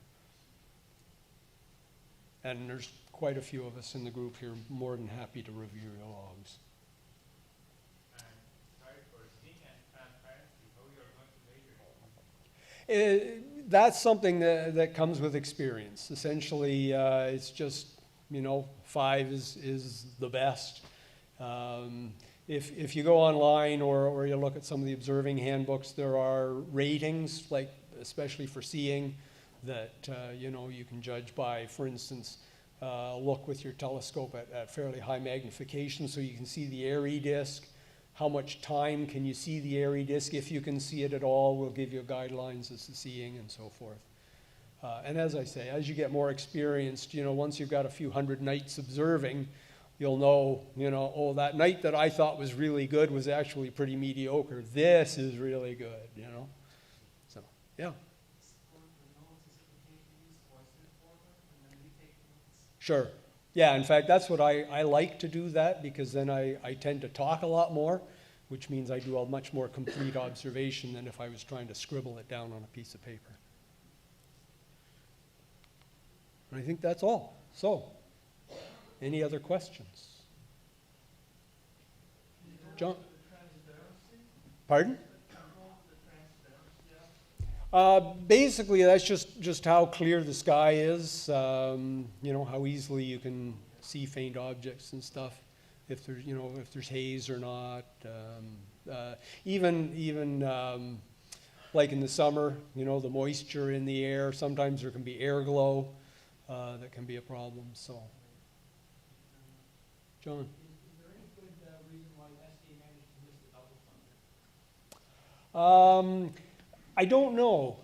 H: And there's quite a few of us in the group here, more than happy to review your logs. That's something that comes with experience. Essentially, it's just, you know, 5 is the best. If you go online or you look at some of the observing handbooks, there are ratings, like especially for seeing, that you know, you can judge by. For instance, look with your telescope at fairly high magnification so you can see the airy disk. How much time can you see the airy disk? If you can see it at all, we'll give you guidelines as to seeing and so forth. And as I say, as you get more experienced, you know, once you've got a few hundred nights observing, you'll know, you know, oh, that night that I thought was really good was actually pretty mediocre. This is really good, you know. So, yeah. Sure. Yeah, in fact, that's what I like to do that, because then I tend to talk a lot more, which means I do a much more complete observation than if I was trying to scribble it down on a piece of paper. And I think that's all. So, any other questions? John? Pardon? Basically, that's just how clear the sky is. You know, how easily you can see faint objects and stuff. If there's, you know, if there's haze or not. Even like in the summer, you know, the moisture in the air. Sometimes there can be air glow that can be a problem. So, John.
F: Is there any good reason why SK managed to miss the double thunder?
H: I don't know.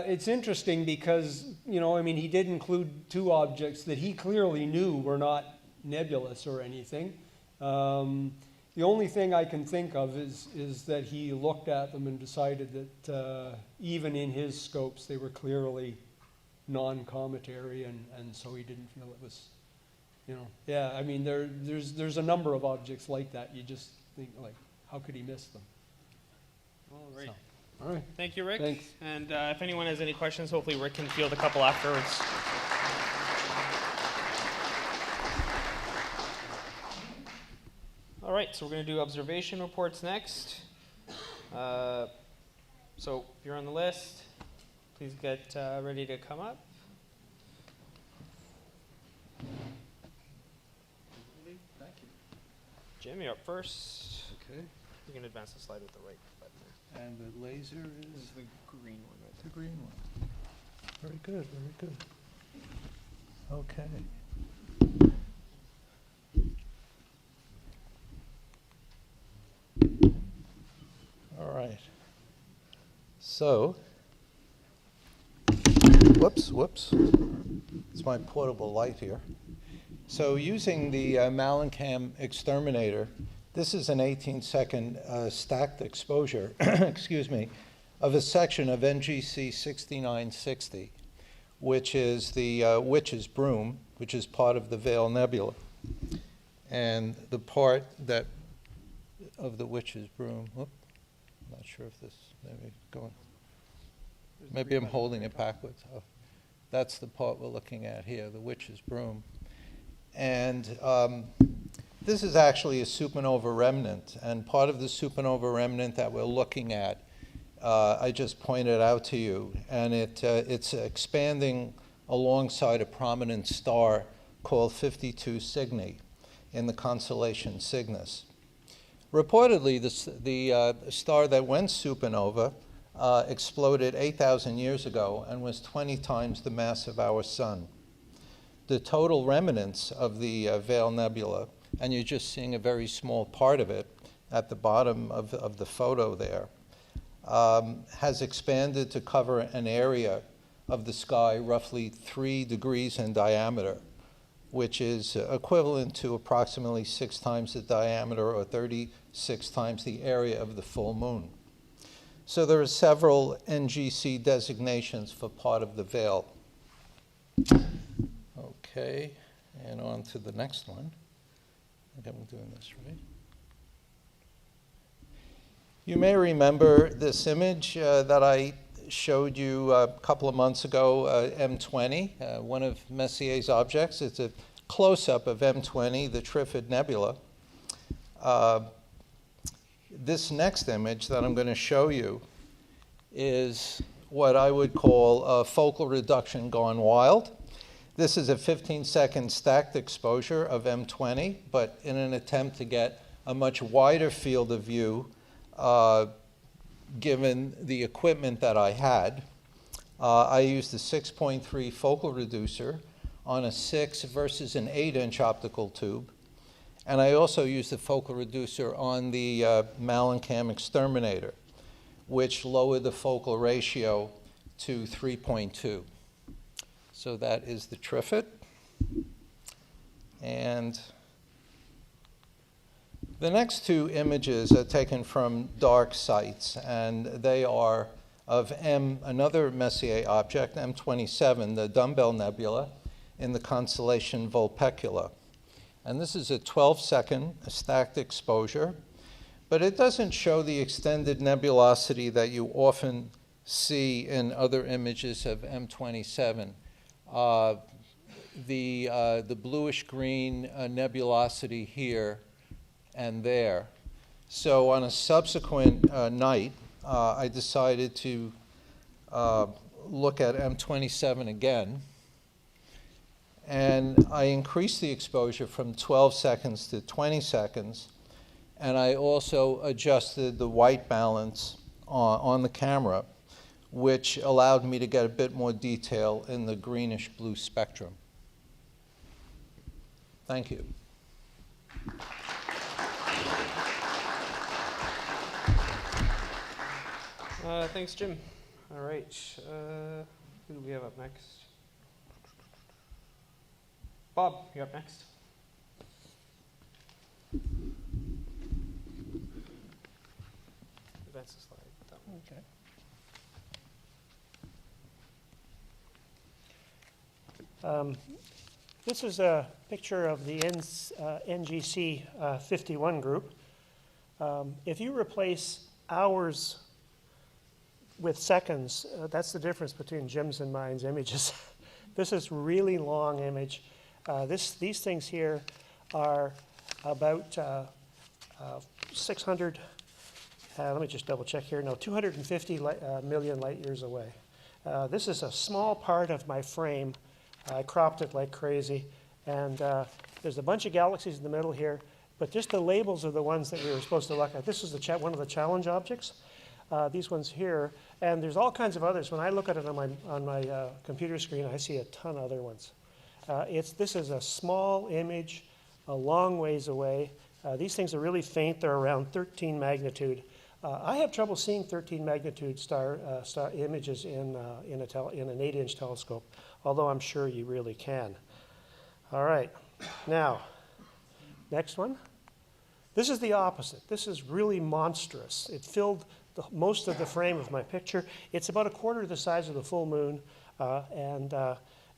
H: It's interesting because, you know, I mean, he did include two objects that he clearly knew were not nebulous or anything. The only thing I can think of is that he looked at them and decided that even in his scopes, they were clearly non-cometary, and so he didn't feel it was, you know, yeah, I mean, there's a number of objects like that. You just think, like, how could he miss them?
A: All right.
H: So, all right.
A: Thank you, Rick.
H: Thanks.
A: And if anyone has any questions, hopefully Rick can field a couple afterwards. All right, so we're going to do observation reports next. So if you're on the list, please get ready to come up.
B: Thank you.
A: Jim, you're up first.
I: Okay,
A: You can advance the slide with the right button there.
I: and the laser
A: This
I: is
A: is the green one right
I: the green one. Very good, very good. Okay. All right. So, whoops. It's my portable light here. So using the Malincam exterminator, this is an 18-second stacked exposure, excuse me, of a section of NGC 6960, which is the Witch's Broom, which is part of the Veil Nebula. And the part that of the Witch's Broom, whoop, I'm not sure if this, maybe going, maybe I'm holding it backwards. Oh, that's the part we're looking at here, the Witch's Broom. And this is actually a supernova remnant, and part of the supernova remnant that we're looking at, I just pointed out to you, and it's expanding alongside a prominent star called 52 Cygni in the constellation Cygnus. Reportedly, the star that went supernova exploded 8,000 years ago and was 20 times the mass of our sun. The total remnants of the Veil Nebula, and you're just seeing a very small part of it at the bottom of the photo there, has expanded to cover an area of the sky roughly 3 degrees in diameter, which is equivalent to approximately 6 times the diameter or 36 times the area of the full moon. So there are several NGC designations for part of the veil. Okay, and on to the next one. I think I'm doing this right. You may remember this image that I showed you a couple of months ago, M20, one of Messier's objects. It's a close-up of M20, the Trifid Nebula. This next image that I'm going to show you is what I would call a focal reduction gone wild. This is a 15-second stacked exposure of M20, but in an attempt to get a much wider field of view, given the equipment that I had. I used a 6.3 focal reducer on a 6 versus an 8-inch optical tube. And I also used a focal reducer on the Malincam exterminator, which lowered the focal ratio to 3.2. So that is the Trifid. And the next two images are taken from dark sites, and they are of another Messier object, M27, the Dumbbell Nebula, in the constellation Vulpecula. And this is a 12-second stacked exposure, but it doesn't show the extended nebulosity that you often see in other images of M27. The bluish-green nebulosity here and there. So on a subsequent night, I decided to look at M27 again, and I increased the exposure from 12 seconds to 20 seconds, and I also adjusted the white balance on the camera, which allowed me to get a bit more detail in the greenish-blue spectrum. Thank you.
A: Thanks, Jim. All right. Who do we have up next? Bob, you're up next. Advance the slide. That one.
J: Okay. This is a picture of the NGC 51 group. If you replace hours with seconds, that's the difference between Jim's and mine's images. This is really long image. These things here are about 600, let me just double check here, no, 250 million light years away. This is a small part of my frame. I cropped it like crazy, and there's a bunch of galaxies in the middle here, but just the labels are the ones that we were supposed to look at. This is one of the challenge objects, these ones here, and there's all kinds of others. When I look at it on my computer screen, I see a ton of other ones. This is a small image, a long ways away. These things are really faint. They're around 13 magnitude. I have trouble seeing 13 magnitude star images in an 8-inch telescope, although I'm sure you really can. All right, now, next one. This is the opposite. This is really monstrous. It filled most of the frame of my picture. It's about a quarter the size of the full moon, and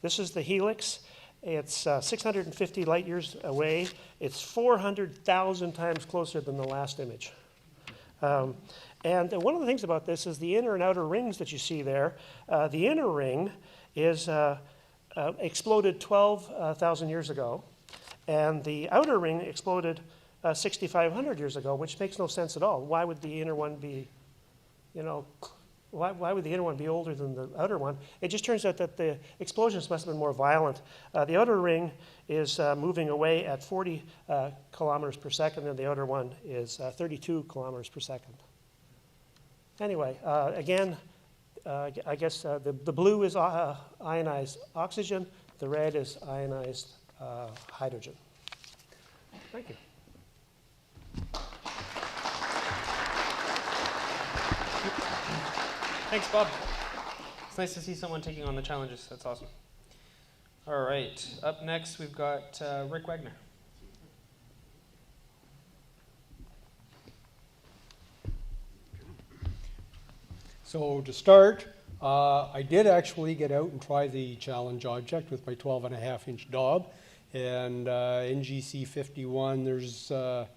J: this is the Helix. It's 650 light years away. It's 400,000 times closer than the last image. And one of the things about this is the inner and outer rings that you see there. The inner ring is exploded 12,000 years ago, and the outer ring exploded 6,500 years ago, which makes no sense at all. Why would the inner one be, why would the inner one be older than the outer one? It just turns out that the explosions must have been more violent. The outer ring is moving away at 40 kilometers per second, and the outer one is 32 kilometers per second. Anyway, again, I guess the blue is ionized oxygen, the red is ionized hydrogen. Thank you.
A: Thanks, Bob. It's nice to see someone taking on the challenges. That's awesome. All right. Up next, we've got Rick Wagner.
H: So to start, I did actually get out and try the challenge object with my 12.5-inch Dob. And NGC 51, there's a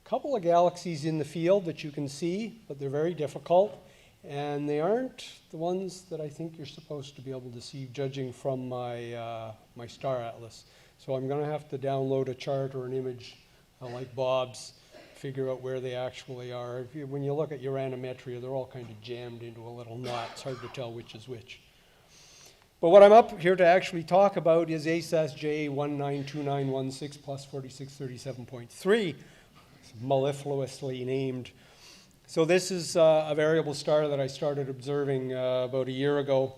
H: couple of galaxies in the field that you can see, but they're very difficult. And they aren't the ones that I think you're supposed to be able to see, judging from my, my star atlas. So I'm going to have to download a chart or an image like Bob's, figure out where they actually are. When you look at uranometria, they're all kind of jammed into a little knot. It's hard to tell which is which. But what I'm up here to actually talk about is ASAS J192916 plus 4637.3, mellifluously named. So this is a variable star that I started observing about a year ago.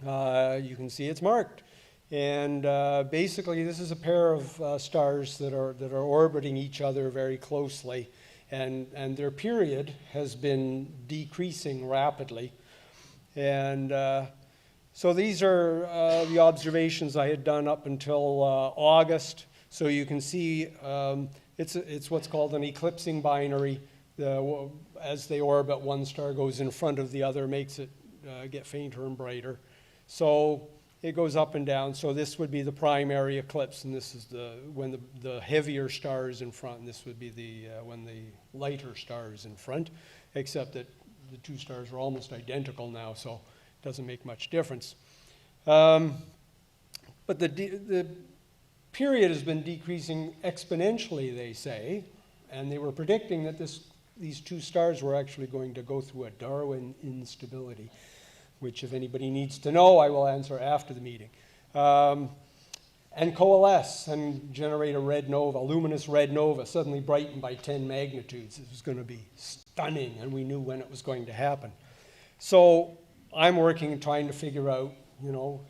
H: You can see it's marked. And basically this is a pair of stars that are orbiting each other very closely. And their period has been decreasing rapidly. And so these are the observations I had done up until August. So you can see it's what's called an eclipsing binary. As they orbit, one star goes in front of the other, makes it get fainter and brighter. So it goes up and down. So this would be the primary eclipse, and this is when the heavier star is in front, and this would be when the lighter star is in front, except that the two stars are almost identical now, so it doesn't make much difference. But the period has been decreasing exponentially, they say, and they were predicting that these two stars were actually going to go through a Darwin instability, which if anybody needs to know, I will answer after the meeting, and coalesce and generate a red nova, a luminous red nova, suddenly brightened by 10 magnitudes. It was going to be stunning, and we knew when it was going to happen. So I'm working and trying to figure out,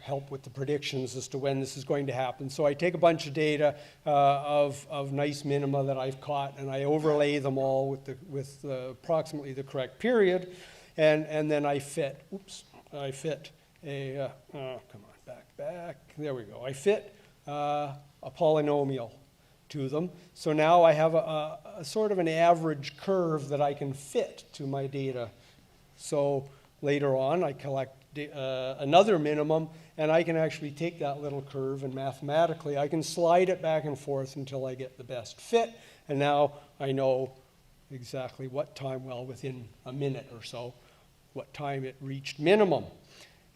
H: help with the predictions as to when this is going to happen. So I take a bunch of data of nice minima that I've caught, and I overlay them all with approximately the correct period. and then I fit, a, come on, back, there we go. I fit a polynomial to them. So now I have a sort of an average curve that I can fit to my data. So later on, I collect another minimum, and I can actually take that little curve, and mathematically I can slide it back and forth until I get the best fit. And now I know exactly what time, well, within a minute or so, what time it reached minimum.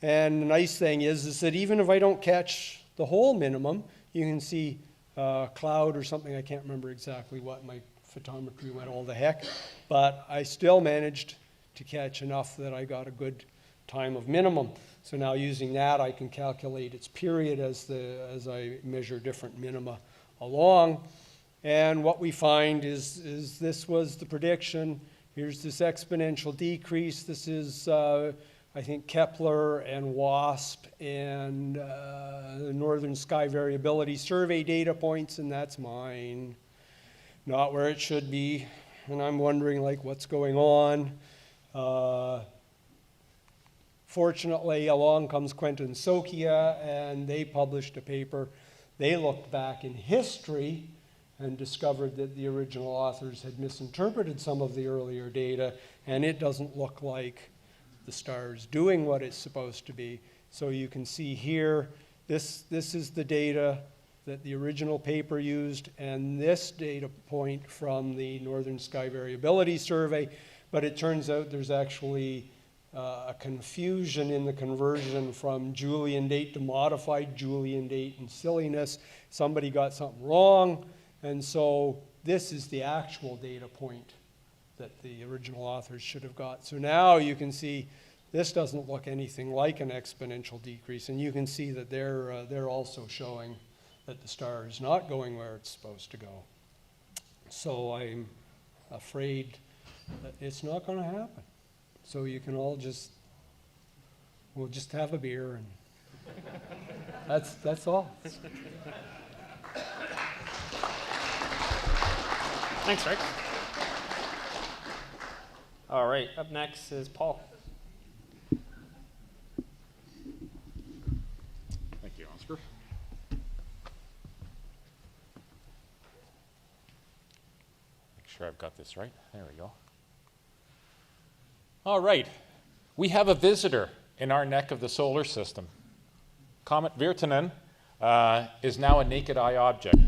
H: And the nice thing is that even if I don't catch the whole minimum, you can see cloud or something, I can't remember exactly what, my photometry went all the heck, but I still managed to catch enough that I got a good time of minimum. So now using that, I can calculate its period as I measure different minima along. And what we find is this was the prediction. Here's this exponential decrease. This is, I think, Kepler and WASP and the Northern Sky Variability Survey data points, and that's mine. Not where it should be. And I'm wondering, like, what's going on? Fortunately, along comes Quentin Sokia, and they published a paper. They looked back in history and discovered that the original authors had misinterpreted some of the earlier data, and it doesn't look like the star is doing what it's supposed to be. So you can see here, this is the data that the original paper used, and this data point from the Northern Sky Variability Survey. But it turns out there's actually a confusion in the conversion from Julian date to modified Julian date and silliness. Somebody got something wrong, and so this is the actual data point that the original authors should have got. So now you can see this doesn't look anything like an exponential decrease, and you can see that they're also showing that the star is not going where it's supposed to go. So I'm afraid that it's not going to happen. So you can all we'll just have a beer, and that's all.
A: Thanks, Rick. All right, up next is Paul.
D: Thank you, Oscar. Make sure I've got this right. There we go. All right. We have a visitor in our neck of the solar system. Comet Virtanen is now a naked eye object.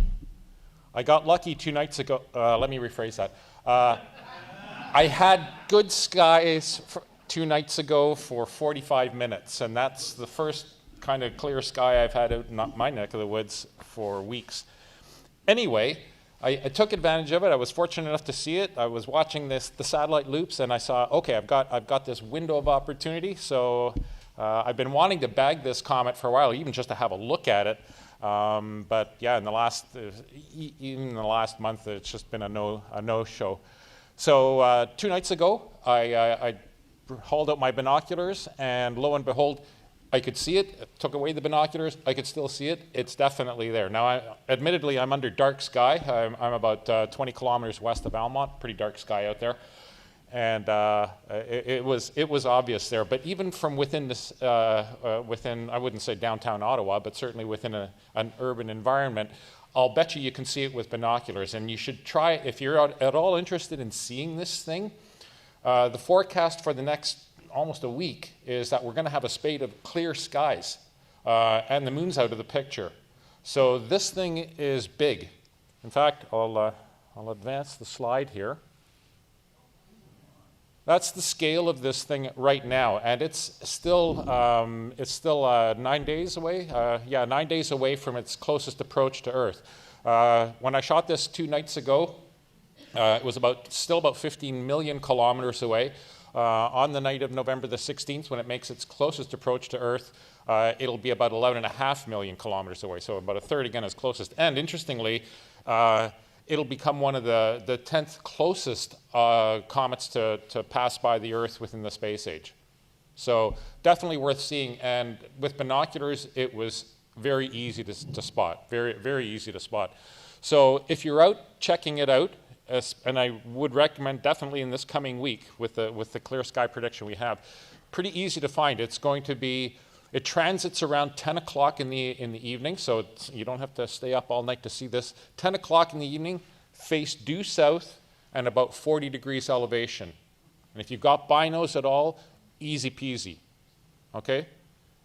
D: I got lucky 2 nights ago. Let me rephrase that. I had good skies 2 nights ago for 45 minutes, and that's the first kind of clear sky I've had out in my neck of the woods for weeks. Anyway, I took advantage of it. I was fortunate enough to see it. I was watching the satellite loops, and I saw, okay, I've got this window of opportunity. So I've been wanting to bag this comet for a while, even just to have a look at it. But yeah, even in the last month, it's just been a no-show. So 2 nights ago, I hauled out my binoculars, and lo and behold, I could see it. Took away the binoculars, I could still see it. It's definitely there. Now, admittedly, I'm under dark sky. I'm about 20 kilometers west of Almont. Pretty dark sky out there, and it was obvious there. But even from within this, within, I wouldn't say downtown Ottawa, but certainly within an urban environment, I'll bet you can see it with binoculars. And you should try it if you're at all interested in seeing this thing. The forecast for the next almost a week is that we're going to have a spate of clear skies, and the moon's out of the picture. So this thing is big. In fact, I'll advance the slide here. That's the scale of this thing right now, and it's still 9 days away. 9 days away from its closest approach to Earth. When I shot this 2 nights ago, it was still about 15 million kilometers away. On the night of November the 16th, when it makes its closest approach to Earth, it'll be about 11.5 million kilometers away, so about a third again as closest. And interestingly, it'll become one of the 10th closest comets to pass by the Earth within the space age. So definitely worth seeing, and with binoculars, it was very easy to spot, very, very easy to spot. So if you're out checking it out, and I would recommend definitely in this coming week with the clear sky prediction we have, pretty easy to find. It's going to be, it transits around 10 o'clock in the evening, so you don't have to stay up all night to see this. 10 o'clock in the evening, face due south and about 40 degrees elevation. And if you've got binos at all, easy peasy, okay?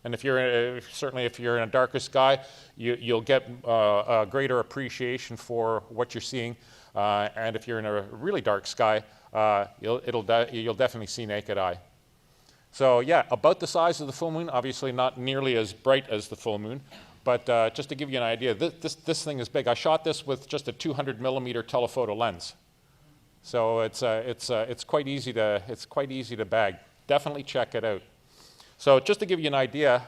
D: And if you're certainly if you're in a darker sky, you'll get a greater appreciation for what you're seeing. And if you're in a really dark sky, you'll definitely see naked eye. So yeah, about the size of the full moon. Obviously not nearly as bright as the full moon, but just to give you an idea, this thing is big. I shot this with just a 200 millimeter telephoto lens, so it's quite easy to bag. Definitely check it out. So just to give you an idea,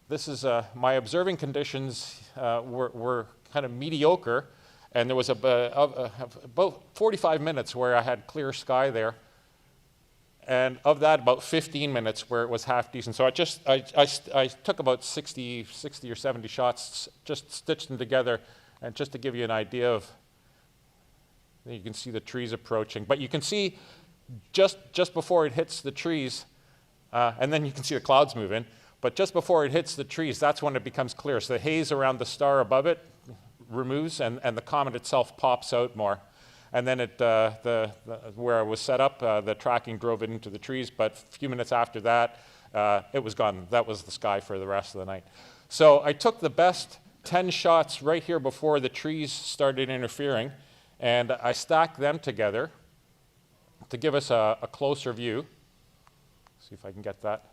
D: this is my observing conditions were kind of mediocre, and there was about 45 minutes where I had clear sky there, and of that, about 15 minutes where it was half decent. So I took about 60 or 70 shots, just stitched them together, and just to give you an idea of, you can see the trees approaching, but you can see just before it hits the trees. And then you can see the clouds move in. But just before it hits the trees, that's when it becomes clear. So the haze around the star above it removes, and the comet itself pops out more. And then where it was set up, the tracking drove it into the trees. But a few minutes after that, it was gone. That was the sky for the rest of the night. So I took the best 10 shots right here before the trees started interfering, and I stacked them together to give us a closer view. See if I can get that.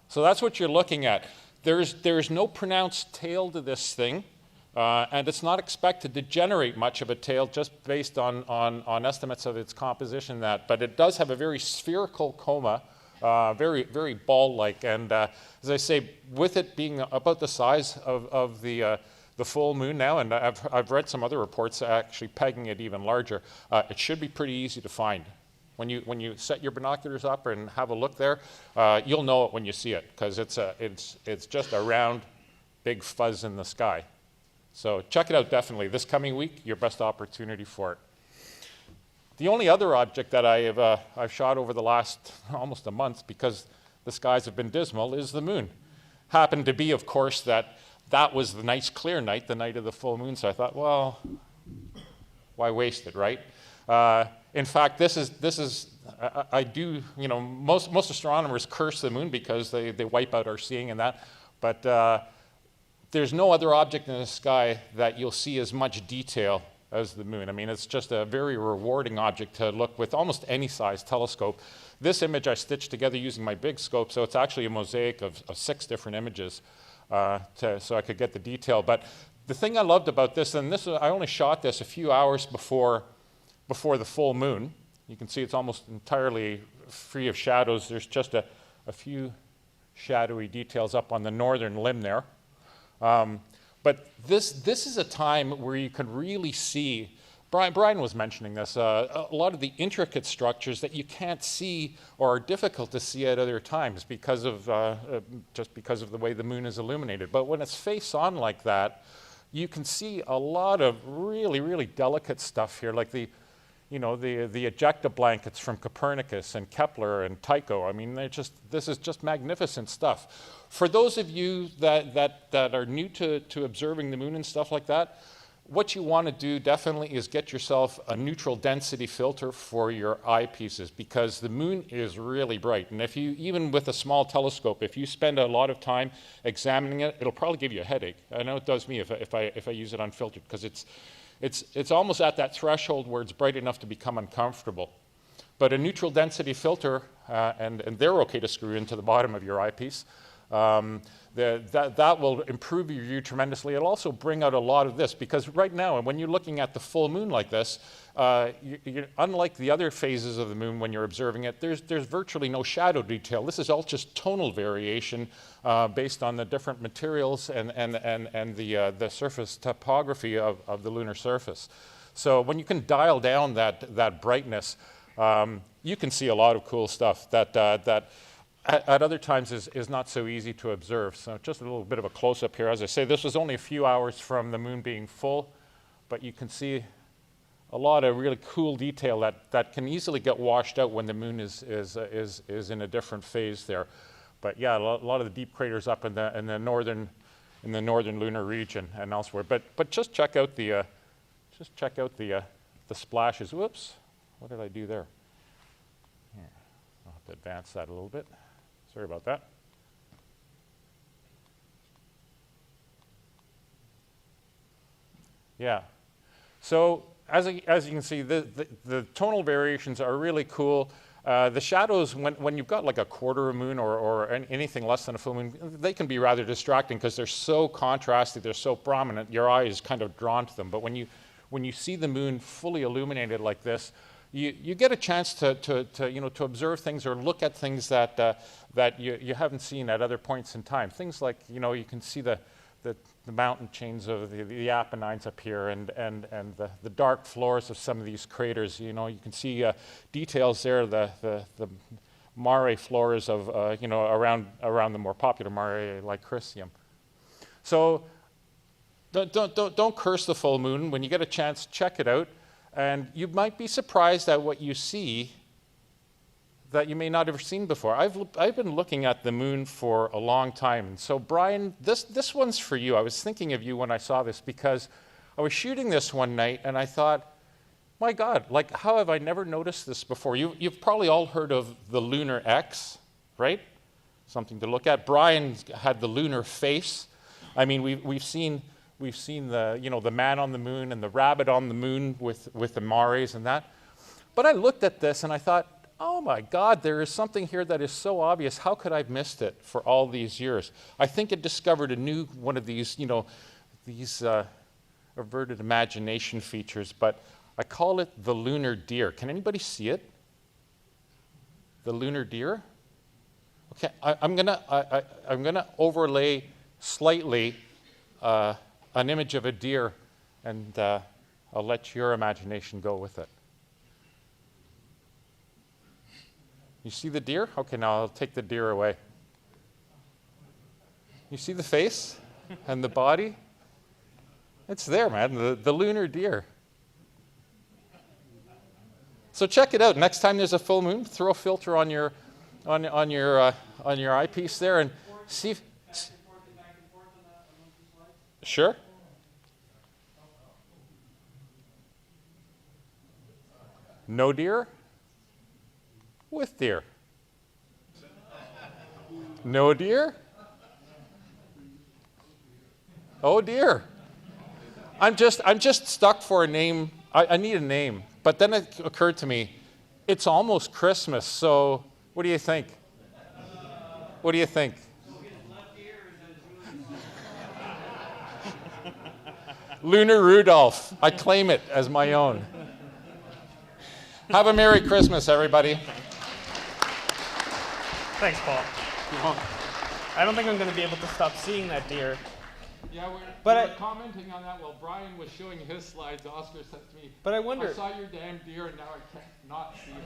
D: So that's what you're looking at. There's no pronounced tail to this thing, and it's not expected to generate much of a tail just based on estimates of its composition. But it does have a very spherical coma, very ball-like, and as I say, with it being about the size of the full moon now, and I've read some other reports actually pegging it even larger, it should be pretty easy to find. When you set your binoculars up and have a look there, you'll know it when you see it, because it's just a round, big fuzz in the sky. So check it out definitely. This coming week, your best opportunity for it. The only other object that I've shot over the last almost a month, because the skies have been dismal, is the moon. Happened to be, of course, that was the nice clear night, the night of the full moon. So I thought, well, why waste it, right? In fact, this is I do, most astronomers curse the moon because they wipe out our seeing and that, but there's no other object in the sky that you'll see as much detail as the moon. I mean, it's just a very rewarding object to look with almost any size telescope. This image I stitched together using my big scope, so it's actually a mosaic of 6 different images so I could get the detail. But the thing I loved about this, and I only shot this a few hours before the full moon. You can see it's almost entirely free of shadows. There's just a few shadowy details up on the northern limb there. But this is a time where you can really see, Brian was mentioning this, a lot of the intricate structures that you can't see or are difficult to see at other times because of just because of the way the moon is illuminated. But when it's face on like that, you can see a lot of really, really delicate stuff here, like the ejecta blankets from Copernicus and Kepler and Tycho. I mean, this is just magnificent stuff. For those of you that are new to observing the moon and stuff like that, what you want to do definitely is get yourself a neutral density filter for your eyepieces, because the moon is really bright. And if you, even with a small telescope, if you spend a lot of time examining it, it'll probably give you a headache. I know it does me if I use it unfiltered, because it's almost at that threshold where it's bright enough to become uncomfortable. But a neutral density filter, and they're okay to screw into the bottom of your eyepiece, that will improve your view tremendously. It'll also bring out a lot of this, because right now, when you're looking at the full moon like this, unlike the other phases of the moon when you're observing it, there's virtually no shadow detail. This is all just tonal variation based on the different materials and the surface topography of the lunar surface. So when you can dial down that brightness, you can see a lot of cool stuff that at other times is not so easy to observe. So just a little bit of a close-up here. As I say, this was only a few hours from the moon being full, but you can see a lot of really cool detail that can easily get washed out when the moon is in a different phase there. But yeah, a lot of the deep craters up in the northern lunar region and elsewhere. But just check out the splashes. Whoops, what did I do there? Here, I'll have to advance that a little bit. Sorry about that. Yeah. So as you can see, the tonal variations are really cool. The shadows, when you've got like a quarter of a moon or anything less than a full moon, they can be rather distracting because they're so contrasted, they're so prominent, your eye is kind of drawn to them. But when you see the moon fully illuminated like this, you get a chance to observe things or look at things that you haven't seen at other points in time. Things like, you can see the mountain chains of the Apennines up here and the dark floors of some of these craters. You can see details there, the mare floors of, around the more popular mare like Chrysium. So don't curse the full moon. When you get a chance, check it out. And you might be surprised at what you see that you may not have seen before. I've been looking at the moon for a long time. And so Brian, this one's for you. I was thinking of you when I saw this because I was shooting this one night and I thought, my God, like how have I never noticed this before? You've probably all heard of the lunar X, right? Something to look at. Brian had the lunar face. I mean, we've seen the the man on the moon and the rabbit on the moon with the mares and that. But I looked at this and I thought, oh my God, there is something here that is so obvious. How could I have missed it for all these years? I think it discovered a new one of these, these averted imagination features, but I call it the Lunar Deer. Can anybody see it? The Lunar Deer? Okay, I'm gonna overlay slightly an image of a deer, and I'll let your imagination go with it. You see the deer? Okay, now I'll take the deer away. You see the face and the body? It's there, man, the lunar deer. So check it out. Next time there's a full moon, throw a filter on your eyepiece there and see if, sure. No deer? With deer. No deer? Oh dear. I'm just stuck for a name. I need a name. But then it occurred to me, it's almost Christmas, so what do you think? What do you think? Lunar Rudolph. I claim it as my own. Have a Merry Christmas, everybody.
A: Thanks, Paul. I don't think I'm going to be able to stop seeing that deer.
D: Yeah, we
A: But
D: were commenting on that while Brian was showing his slides. Oscar said to me,
A: But I wonder.
D: I saw your damn deer and now I can't not see it.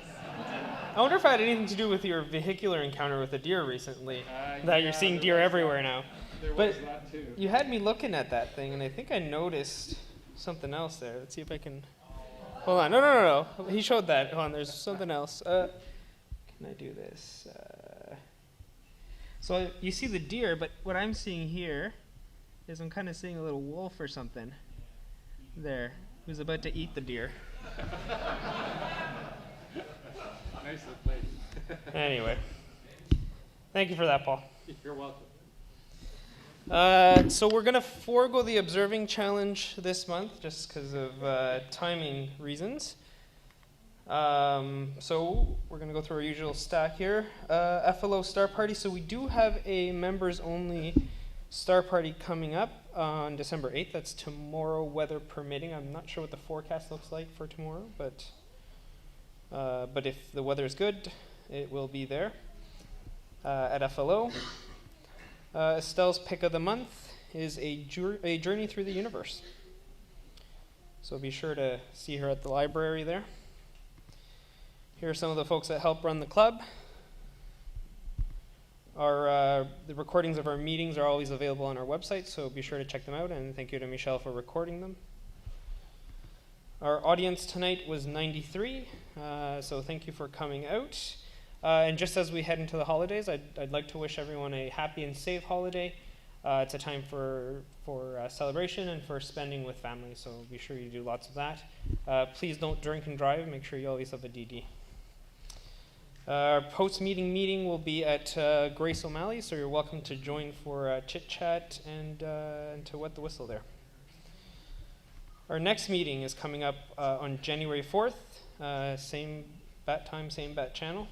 A: I wonder if it had anything to do with your vehicular encounter with a deer recently. That you're seeing deer everywhere now.
D: There
A: But
D: was that too.
A: you had me looking at that thing, and I think I noticed something else there. Let's see if I can. Hold on. No. He showed that. Hold on. There's something else. Can I do this? So you see the deer, but what I'm seeing here is I'm kind of seeing a little wolf or something there who's about to eat the deer.
D: Nicely played.
A: Anyway, thank you for that, Paul.
D: You're welcome.
A: So we're going to forego the observing challenge this month just because of timing reasons. So we're going to go through our usual stack here. FLO Star Party. So we do have a members-only Star Party coming up on December 8th. That's tomorrow, weather permitting. I'm not sure what the forecast looks like for tomorrow, but if the weather is good, it will be there at FLO. Estelle's pick of the month is a journey through the universe. So be sure to see her at the library there. Here are some of the folks that help run the club. The recordings of our meetings are always available on our website, so be sure to check them out, and thank you to Michelle for recording them. Our audience tonight was 93, so thank you for coming out. And just as we head into the holidays, I'd like to wish everyone a happy and safe holiday. It's a time for celebration and for spending with family, so be sure you do lots of that. Please don't drink and drive. Make sure you always have a DD. Our post-meeting meeting will be at Grace O'Malley, so you're welcome to join for chit-chat and to wet the whistle there. Our next meeting is coming up on January 4th, same bat time, same bat channel.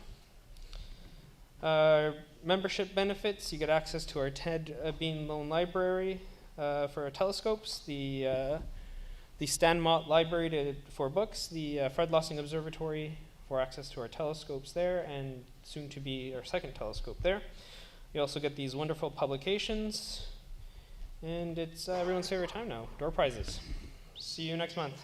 A: Membership benefits, you get access to our Ted Bean Loan Library for our telescopes, the Stan Mott Library for books, the Fred Lossing Observatory for access to our telescopes there, and soon to be our second telescope there. You also get these wonderful publications, and it's everyone's favorite time now, door prizes. See you next month.